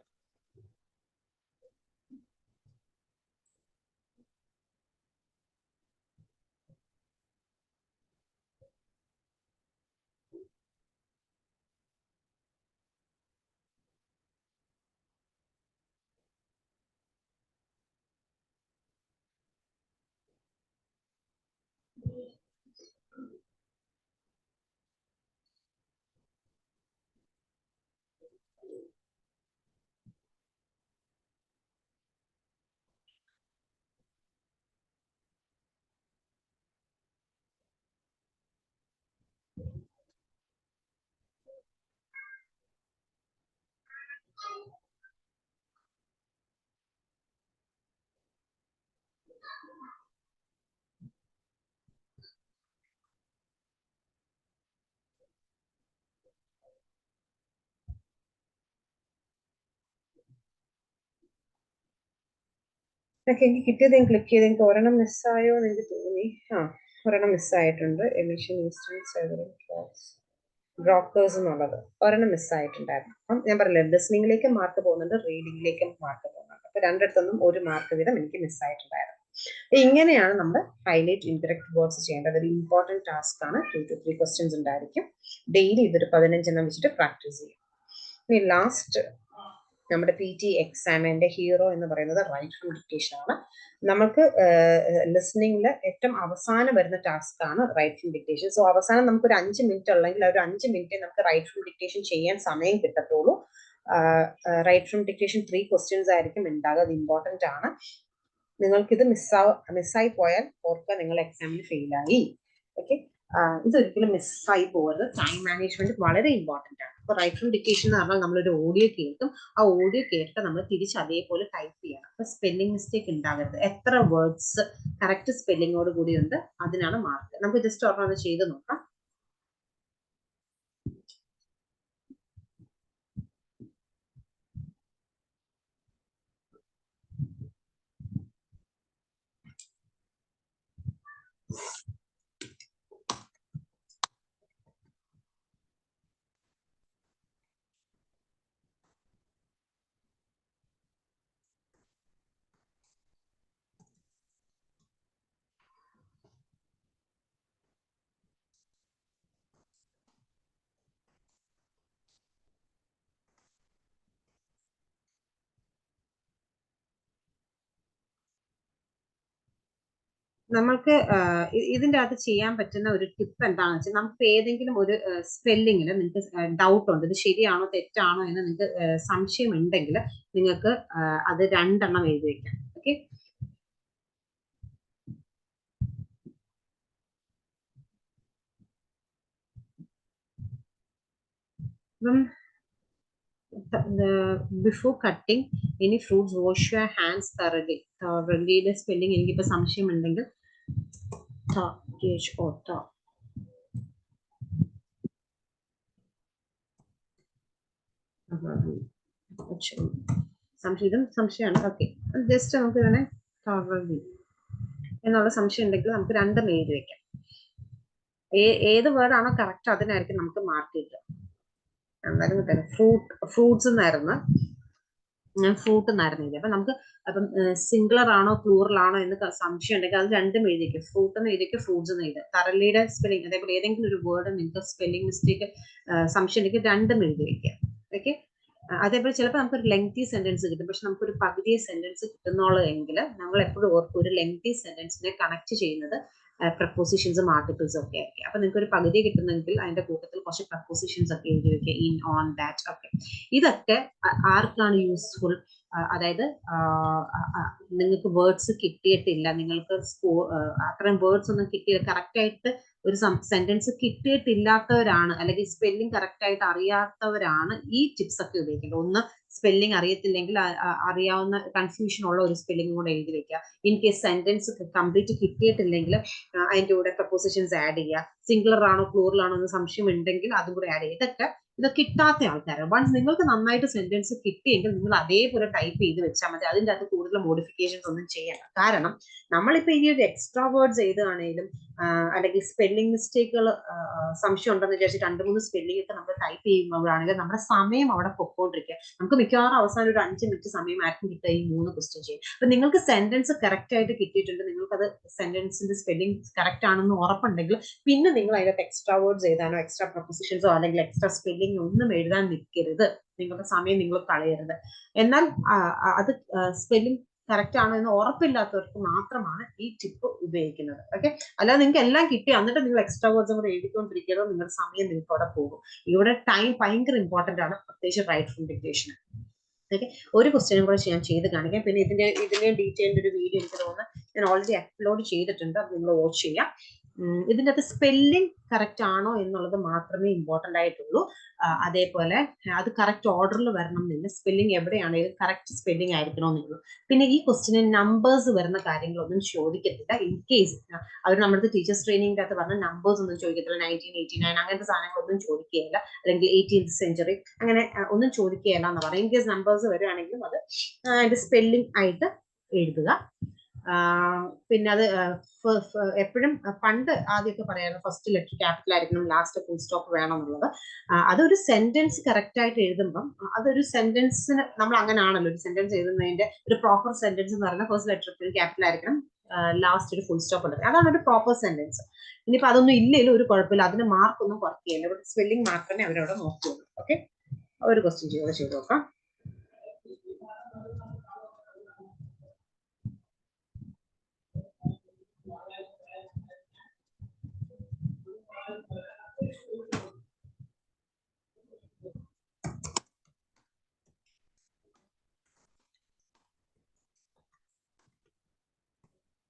എനിക്ക് കിട്ടിയത് ഞാൻ ക്ലിക്ക് ചെയ്ത്, എനിക്ക് ഒരെണ്ണം മിസ്സായോ എന്ന് എനിക്ക് തോന്നി. ഒരെണ്ണം മിസ്സായിട്ടുണ്ട്. എമിഷൻ ഇൻസ്റ്റൻസ് ബ്രോക്കേഴ്സ് എന്നുള്ളത് ഒരെണ്ണം മിസ്സായിട്ടുണ്ടായിരുന്നു. അപ്പം ഞാൻ പറഞ്ഞില്ല, ലിസണിംഗിലേക്ക് മാർക്ക് പോകുന്നുണ്ട്, റീഡിംഗിലേക്കും മാർക്ക് പോകുന്നുണ്ട്. അപ്പൊ രണ്ടിടത്തൊന്നും ഒരു മാർക്ക് വീതം എനിക്ക് മിസ്സായിട്ടുണ്ടായിരുന്നു. ഇങ്ങനെയാണ് നമ്മൾ ഹൈലൈറ്റ് ഇൻഡയറക്റ്റ് വേർഡ്സ് ചെയ്യേണ്ടത്. ഒരു ഇമ്പോർട്ടൻറ്റ് ടാസ്ക് ആണ്. 2 to 3 ക്വസ്റ്റ്യൻസ് ഉണ്ടായിരിക്കും. ഡെയിലി ഇതൊരു 15 വെച്ചിട്ട് പ്രാക്ടീസ് ചെയ്യും. ഇനി ലാസ്റ്റ് നമ്മുടെ പി ടി എക്സാമിന്റെ ഹീറോ എന്ന് പറയുന്നത് റൈറ്റ് ഫ്രം ഡിക്റ്റേഷൻ ആണ്. നമുക്ക് ലിസണിംഗിൽ ഏറ്റവും അവസാനം വരുന്ന ടാസ്ക് ആണ് റൈറ്റ് ഫ്രം ഡിക്റ്റേഷൻ. സോ അവസാനം നമുക്ക് ഒരു 5 മിനിറ്റ് ഉള്ളെങ്കിൽ ഒരു 5 മിനിറ്റ് നമുക്ക് റൈറ്റ് ഫ്രം ഡിക്റ്റേഷൻ ചെയ്യാൻ സമയം കിട്ടത്തുള്ളൂ. റൈറ്റ് ഫ്രം ഡിക്റ്റേഷൻ 3 ക്വസ്റ്റ്യൻസ് ആയിരിക്കും ഉണ്ടാകുക. അത് ഇമ്പോർട്ടന്റ് ആണ്. നിങ്ങൾക്കിത് മിസ്സായി പോയാൽ ഓർക്കുക, നിങ്ങൾ എക്സാമിന് ഫെയിലായി. ഓക്കെ, ഇതൊരിക്കലും മിസ്സായി പോകരുത്. ടൈം മാനേജ്മെന്റ് വളരെ ഇമ്പോർട്ടന്റ് ആണ്. അപ്പൊ റൈറ്റ് ഫ്രം ഡിക്റ്റേഷൻ എന്ന് പറഞ്ഞാൽ നമ്മളൊരു ഓഡിയോ കേൾക്കും. ആ ഓഡിയോ കേട്ട് നമ്മൾ തിരിച്ച് അതേപോലെ ടൈപ്പ് ചെയ്യണം. അപ്പൊ സ്പെല്ലിംഗ് മിസ്റ്റേക്ക് ഉണ്ടാകരുത്. എത്ര വേർഡ്സ് കറക്റ്റ് സ്പെല്ലിങ്ങോട് കൂടി ഉണ്ട് അതിനാണ് മാർക്ക്. നമുക്ക് ജസ്റ്റ് ഒരെണ്ണം ചെയ്ത് നോക്കാം. നമ്മൾക്ക് ഇതിന്റെ അകത്ത് ചെയ്യാൻ പറ്റുന്ന ഒരു ടിപ്പ് എന്താണെന്ന് വെച്ചാൽ, നമുക്ക് ഏതെങ്കിലും ഒരു സ്പെല്ലിങ്ങിൽ നിങ്ങൾക്ക് ഡൗട്ട് ഉണ്ട്, ഇത് ശരിയാണോ തെറ്റാണോ എന്ന് നിങ്ങൾക്ക് സംശയം ഉണ്ടെങ്കിൽ നിങ്ങൾക്ക് അത് 2 എണ്ണം എഴുതി വെക്കാം. Okay, before cutting any fruits wash your hands thoroughly. thoroughlyയുടെ സ്പെല്ലിംഗ് എനിക്കിപ്പോ സംശയം ഉണ്ടെങ്കിൽ സംശയമാണ്. ഓക്കെ, ജസ്റ്റ് നമുക്ക് ഇതിനെ thoroughly എന്നുള്ള സംശയം ഉണ്ടെങ്കിൽ നമുക്ക് 2 എഴുതി വെക്കാം. ഏത് വേർഡാണോ കറക്റ്റ് അതിനായിരിക്കും നമുക്ക് മാർക്ക് കിട്ടുക. എന്തായാലും ഫ്രൂട്ട്സ് എന്നായിരുന്നു, ഞാൻ ഫ്രൂട്ട് എന്നായിരുന്നു എഴുതി. അപ്പൊ നമുക്ക് അപ്പം സിംഗുലർ ആണോ പ്ലൂറൽ ആണോ എന്ന് സംശയം ഉണ്ടെങ്കിൽ അത് 2 എഴുതിക്കും. ഫ്രൂട്ട് എന്ന് എഴുതിക്കും, ഫ്രൂട്ട്സ് എന്ന് എഴുതുക. തറലിയുടെ സ്പെല്ലിംഗ് അതേപോലെ ഏതെങ്കിലും ഒരു വേർഡ് നിങ്ങൾക്ക് സ്പെല്ലിംഗ് മിസ്റ്റേക്ക് സംശയം ഉണ്ടെങ്കിൽ 2 എഴുതി വെക്കുക. ഓക്കെ, അതേപോലെ ചിലപ്പോൾ നമുക്കൊരു ലെങ്തി സെന്റൻസ് കിട്ടും, പക്ഷെ നമുക്കൊരു പകുതി സെന്റൻസ് കിട്ടുന്നുള്ളൂ എങ്കിൽ നമ്മൾ എപ്പോഴും ഓർക്കും ഒരു ലെങ്തി സെന്റൻസിനെ കണക്ട് ചെയ്യുന്നത് പ്രപ്പോസിഷൻസും ആർട്ടിക്കിൾസും ഒക്കെ ആയിരിക്കും. അപ്പൊ നിങ്ങൾക്ക് ഒരു പകുതി കിട്ടുന്നെങ്കിൽ അതിന്റെ കൂട്ടത്തിൽ കുറച്ച് പ്രപ്പോസിഷൻസ് ഒക്കെ എഴുതി വെക്കുക, ഇൻ, ഓൺ, ദാറ്റ് ഒക്കെ. ഇതൊക്കെ ആർക്കാണ് യൂസ്ഫുൾ? അതായത് നിങ്ങൾക്ക് വേർഡ്സ് കിട്ടിയിട്ടില്ല, നിങ്ങൾക്ക് അത്രയും വേർഡ്സ് ഒന്നും കിട്ടിയില്ല, കറക്റ്റ് ആയിട്ട് ഒരു സെന്റൻസ് കിട്ടിയിട്ടില്ലാത്തവരാണ്, അല്ലെങ്കിൽ സ്പെല്ലിംഗ് കറക്റ്റ് ആയിട്ട് അറിയാത്തവരാണ് ഈ ടിപ്സ് ഒക്കെ ഉപയോഗിക്കേണ്ടത്. ഒന്ന്, സ്പെല്ലിംഗ് അറിയത്തില്ലെങ്കിൽ അറിയാവുന്ന കൺഫ്യൂഷൻ ഉള്ള ഒരു സ്പെല്ലിംഗ് കൂടെ എഴുതി വെക്കുക. ഇൻ കേസ് സെന്റൻസ് കംപ്ലീറ്റ് കിട്ടിയിട്ടില്ലെങ്കിൽ അതിന്റെ കൂടെ പ്രപ്പോസിഷൻസ് ആഡ് ചെയ്യുക. സിംഗുലർ ആണോ പ്ലൂറൽ ആണോ എന്ന് സംശയം ഉണ്ടെങ്കിൽ അതും കൂടെ ആഡ് ചെയ്യുക. ഇത് കിട്ടാത്ത ആൾക്കാർ, വൺസ് നിങ്ങൾക്ക് നന്നായിട്ട് സെന്റൻസ് കിട്ടിയെങ്കിൽ നിങ്ങൾ അതേപോലെ ടൈപ്പ് ചെയ്ത് വെച്ചാൽ മതി. അതിൻ്റെ അകത്ത് കൂടുതൽ മോഡിഫിക്കേഷൻസ് ഒന്നും ചെയ്യണ്ട. കാരണം നമ്മളിപ്പോ ഇനി ഒരു എക്സ്ട്രാ വേർഡ്സ് എഴുതുകയാണെങ്കിലും അല്ലെങ്കിൽ സ്പെല്ലിംഗ് മിസ്റ്റേക്കുകൾ സംശയം ഉണ്ടെന്ന് വിചാരിച്ച് 2-3 സ്പെല്ലിംഗ് ഒക്കെ നമ്മൾ ടൈപ്പ് ചെയ്യുമ്പോഴാണെങ്കിൽ നമ്മുടെ സമയം അവിടെ പൊക്കോണ്ടിരിക്കുക. നമുക്ക് മിക്കവാറും അവസാനം ഒരു 5 മിനിറ്റ് സമയമായിരിക്കും കിട്ടുക ഈ 3 ക്വസ്റ്റ്യൻ ചെയ്യും. അപ്പൊ നിങ്ങൾക്ക് സെന്റൻസ് കറക്റ്റ് ആയിട്ട് കിട്ടിയിട്ടുണ്ട്, നിങ്ങൾക്കത് സെന്റൻസിന്റെ സ്പെല്ലിംഗ് കറക്റ്റ് ആണെന്ന് ഉറപ്പുണ്ടെങ്കിൽ പിന്നെ നിങ്ങൾ അതിനകത്ത് എക്സ്ട്രാ വേർഡ്സ് എഴുതാനോ എക്സ്ട്രാ പ്രൊപ്പോസിഷൻസോ അല്ലെങ്കിൽ എക്സ്ട്രാ സ്പെല്ലിംഗ് ഒന്നും എഴുതാൻ നിൽക്കരുത്. നിങ്ങളുടെ സമയം നിങ്ങൾ കളയരുത്. എന്നാൽ അത് സ്പെല്ലിംഗ് കറക്റ്റ് ആണോ എന്ന് ഉറപ്പില്ലാത്തവർക്ക് മാത്രമാണ് ഈ ടിപ്പ് ഉപയോഗിക്കുന്നത്. ഓക്കെ, അല്ലാതെ നിങ്ങൾക്ക് എല്ലാം കിട്ടി എന്നിട്ട് നിങ്ങൾ എക്സ്ട്രാ വേർഡ്സും കൂടെ എഴുതിക്കൊണ്ടിരിക്കുന്നത് നിങ്ങളുടെ സമയം നിങ്ങൾക്ക് അവിടെ പോകും. ഇവിടെ ടൈം ഭയങ്കര ഇമ്പോർട്ടന്റ് ആണ്, പ്രത്യേകിച്ച് റൈറ്റ് ഫ്രം ഡിക്റ്റേഷൻ. ഓക്കെ, ഒരു ക്വസ്റ്റ്യനും കൂടെ ഞാൻ ചെയ്ത് കാണിക്കാം. പിന്നെ ഇതിന്റെ ഡീറ്റെയിൽഡ് ഒരു വീഡിയോ എനിക്ക് തോന്നുന്നു ഞാൻ ഓൾറെഡി അപ്ലോഡ് ചെയ്തിട്ടുണ്ട്, അത് നിങ്ങൾ വാച്ച് ചെയ്യാം. ഇതിൻ്റെ അകത്ത് സ്പെല്ലിംഗ് കറക്റ്റ് ആണോ എന്നുള്ളത് മാത്രമേ ഇമ്പോർട്ടൻ്റ് ആയിട്ടുള്ളൂ. അതേപോലെ അത് കറക്റ്റ് ഓർഡറിൽ വരണം എന്നില്ല, സ്പെല്ലിംഗ് എവിടെയാണെങ്കിലും കറക്റ്റ് സ്പെല്ലിംഗ് ആയിരിക്കണമെന്നുള്ളൂ. പിന്നെ ഈ ക്വസ്റ്റിന് നമ്പേഴ്സ് വരുന്ന കാര്യങ്ങളൊന്നും ചോദിക്കത്തില്ല. ഇൻ കേസ് അവർ നമ്മുടെ ടീച്ചേഴ്സ് ട്രെയിനിങ്ങിൻ്റെ അകത്ത് പറഞ്ഞ നമ്പേഴ്സ് ഒന്നും ചോദിക്കത്തില്ല. 1989 അങ്ങനത്തെ സാധനങ്ങളൊന്നും ചോദിക്കുകയില്ല, അല്ലെങ്കിൽ 18th century അങ്ങനെ ഒന്നും ചോദിക്കുകയില്ല എന്ന് പറയാം. ഇൻ കേസ് നമ്പേഴ്സ് വരുവാണെങ്കിലും അത് അതിന്റെ സ്പെല്ലിംഗ് ആയിട്ട് എഴുതുക. പിന്നെ അത് എപ്പോഴും പണ്ട് ആദ്യമൊക്കെ പറയായിരുന്നു ഫസ്റ്റ് ലെറ്റർ ക്യാപിറ്റൽ ആയിരിക്കണം, ലാസ്റ്റ് ഫുൾ സ്റ്റോപ്പ് വേണം എന്നുള്ളത്. അതൊരു സെന്റൻസ് കറക്റ്റ് ആയിട്ട് എഴുതുമ്പം അതൊരു സെന്റൻസിന് നമ്മൾ അങ്ങനെ ആണല്ലോ, ഒരു സെന്റൻസ് എഴുതുന്നതിന്റെ ഒരു പ്രോപ്പർ സെന്റൻസ് എന്ന് പറയുന്നത് ഫസ്റ്റ് ലെറ്റർ ക്യാപിറ്റൽ ആയിരിക്കണം, ലാസ്റ്റ് ഒരു ഫുൾ സ്റ്റോപ്പ് ഉണ്ട്. അതാണ് ഒരു പ്രോപ്പർ സെന്റൻസ്. ഇനിയിപ്പോ അതൊന്നും ഇല്ലെങ്കിലും ഒരു കുഴപ്പമില്ല, അതിന് മാർക്കൊന്നും കുറയ്ക്കുകയില്ല. ഇവിടെ സ്പെല്ലിംഗ് മാത്രമേ അവരവിടെ നോക്കുകയുള്ളൂ. ഓക്കെ, ഒരു ക്വസ്റ്റ്യൻ ചെയ്ത് നോക്കാം.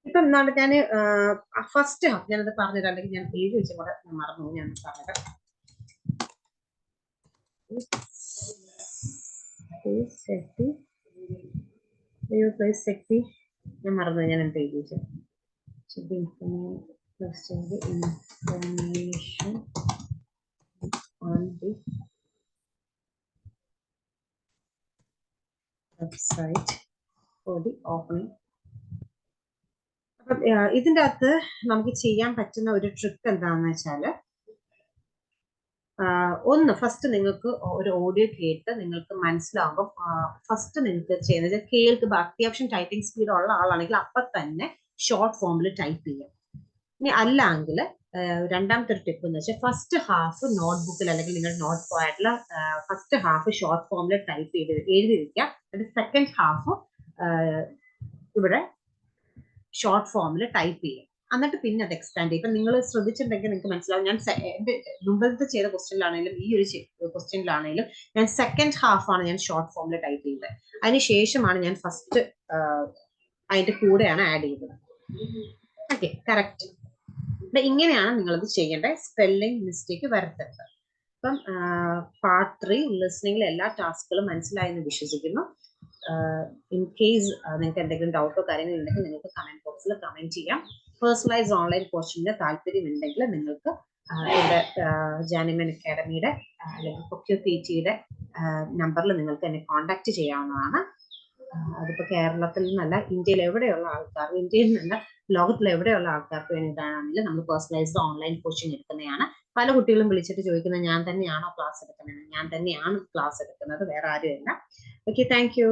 ഇപ്പൊ എന്താണ് ഞാൻ ഫസ്റ്റ് ഹാഫ് ഞാനത് പറഞ്ഞിട്ട്, അല്ലെങ്കിൽ ഞാൻ എഴുതി വെച്ച കൂടെ മറന്നു, ഞാൻ പറഞ്ഞത്. ഞാൻ മറന്നു, ഞാൻ എന്ത് എഴുതി വെച്ചത്. Information on the website for the opening. അപ്പം ഇതിൻ്റെ അകത്ത് നമുക്ക് ചെയ്യാൻ പറ്റുന്ന ഒരു ട്രിക്ക് എന്താണെന്ന് വെച്ചാല്, ഒന്ന് ഫസ്റ്റ് നിങ്ങൾക്ക് ഒരു ഓഡിയോ കേട്ട് നിങ്ങൾക്ക് മനസ്സിലാവുമ്പോൾ ഫസ്റ്റ് നിങ്ങൾക്ക് ചെയ്യുന്നത് കേൾക്കുമ്പോൾ അത്യാവശ്യം ടൈപ്പിംഗ് സ്പീഡ് ഉള്ള ആളാണെങ്കിൽ അപ്പം തന്നെ ഷോർട്ട് ഫോമിൽ ടൈപ്പ് ചെയ്യാം. ഇനി അല്ലെങ്കിൽ രണ്ടാമത്തെ ഒരു ടിപ്പ് എന്ന് വെച്ചാൽ ഫസ്റ്റ് ഹാഫ് നോട്ട്ബുക്കിൽ അല്ലെങ്കിൽ നിങ്ങളുടെ നോട്ട് പോയിട്ടിൽ ഫസ്റ്റ് ഹാഫ് ഷോർട്ട് ഫോമിൽ ടൈപ്പ് ചെയ്ത് എഴുതി വെക്കുക. എന്നിട്ട് സെക്കൻഡ് ഹാഫ് ഇവിടെ ഷോർട്ട് ഫോമിൽ ടൈപ്പ് ചെയ്യുക. എന്നിട്ട് പിന്നെ അത് എക്സ്പാൻഡ് ചെയ്യും. ഇപ്പം നിങ്ങൾ ശ്രദ്ധിച്ചിട്ടുണ്ടെങ്കിൽ നിങ്ങൾക്ക് മനസ്സിലാവും, ഞാൻ എൻ്റെ മുമ്പത്തെ ചെയ്ത ക്വസ്റ്റ്യനിലാണെങ്കിലും ഈ ഒരു ക്വസ്റ്റ്യനിലാണെങ്കിലും ഞാൻ സെക്കൻഡ് ഹാഫാണ് ഞാൻ ഷോർട്ട് ഫോമിൽ ടൈപ്പ് ചെയ്തത്. അതിന് ശേഷമാണ് ഞാൻ ഫസ്റ്റ് അതിൻ്റെ കൂടെയാണ് ആഡ് ചെയ്തത്. Okay, correct. ഇങ്ങനെയാണ് നിങ്ങളത് ചെയ്യേണ്ടത്, സ്പെല്ലിംഗ് മിസ്റ്റേക്ക് വരത്തരുത്. അപ്പം പാർട്ട് 3 ലിസണിങ്ങിലെ എല്ലാ ടാസ്കുകളും മനസ്സിലായെന്ന് വിശ്വസിക്കുന്നു. ഇൻ കേസ് നിങ്ങൾക്ക് എന്തെങ്കിലും ഡൗട്ടോ കാര്യങ്ങളോ ഉണ്ടെങ്കിൽ നിങ്ങൾക്ക് കമന്റ് ബോക്സിൽ കമന്റ് ചെയ്യാം. പേഴ്സണലൈസ്ഡ് ഓൺലൈൻ കോച്ചിങ്ങിന് താല്പര്യം ഉണ്ടെങ്കിൽ നിങ്ങൾക്ക് ഇവിടെ ജാനിമൻ അക്കാഡമിയുടെ അല്ലെങ്കിൽ PQPTയുടെ നമ്പറിൽ നിങ്ങൾക്ക് എന്നെ കോൺടാക്ട് ചെയ്യാവുന്നതാണ്. അതിപ്പോൾ കേരളത്തിൽ നിന്നല്ല, ഇന്ത്യയിൽ എവിടെയുള്ള ആൾക്കാർ, ഇന്ത്യയിൽ നിന്ന് ലോകത്തിൽ എവിടെയുള്ള ആൾക്കാർക്ക് വേണ്ടിയിട്ടാണെങ്കിലും നമ്മൾ പേഴ്സണലൈസ്ഡ് ഓൺലൈൻ കോച്ചിങ് എടുക്കുന്നതാണ്. പല കുട്ടികളും വിളിച്ചിട്ട് ചോദിക്കുന്നത് ഞാൻ തന്നെയാണോ ക്ലാസ് എടുക്കുന്നത്? ഞാൻ തന്നെയാണ് ക്ലാസ് എടുക്കുന്നത്, വേറെ ആരുമില്ല. Okay, thank you.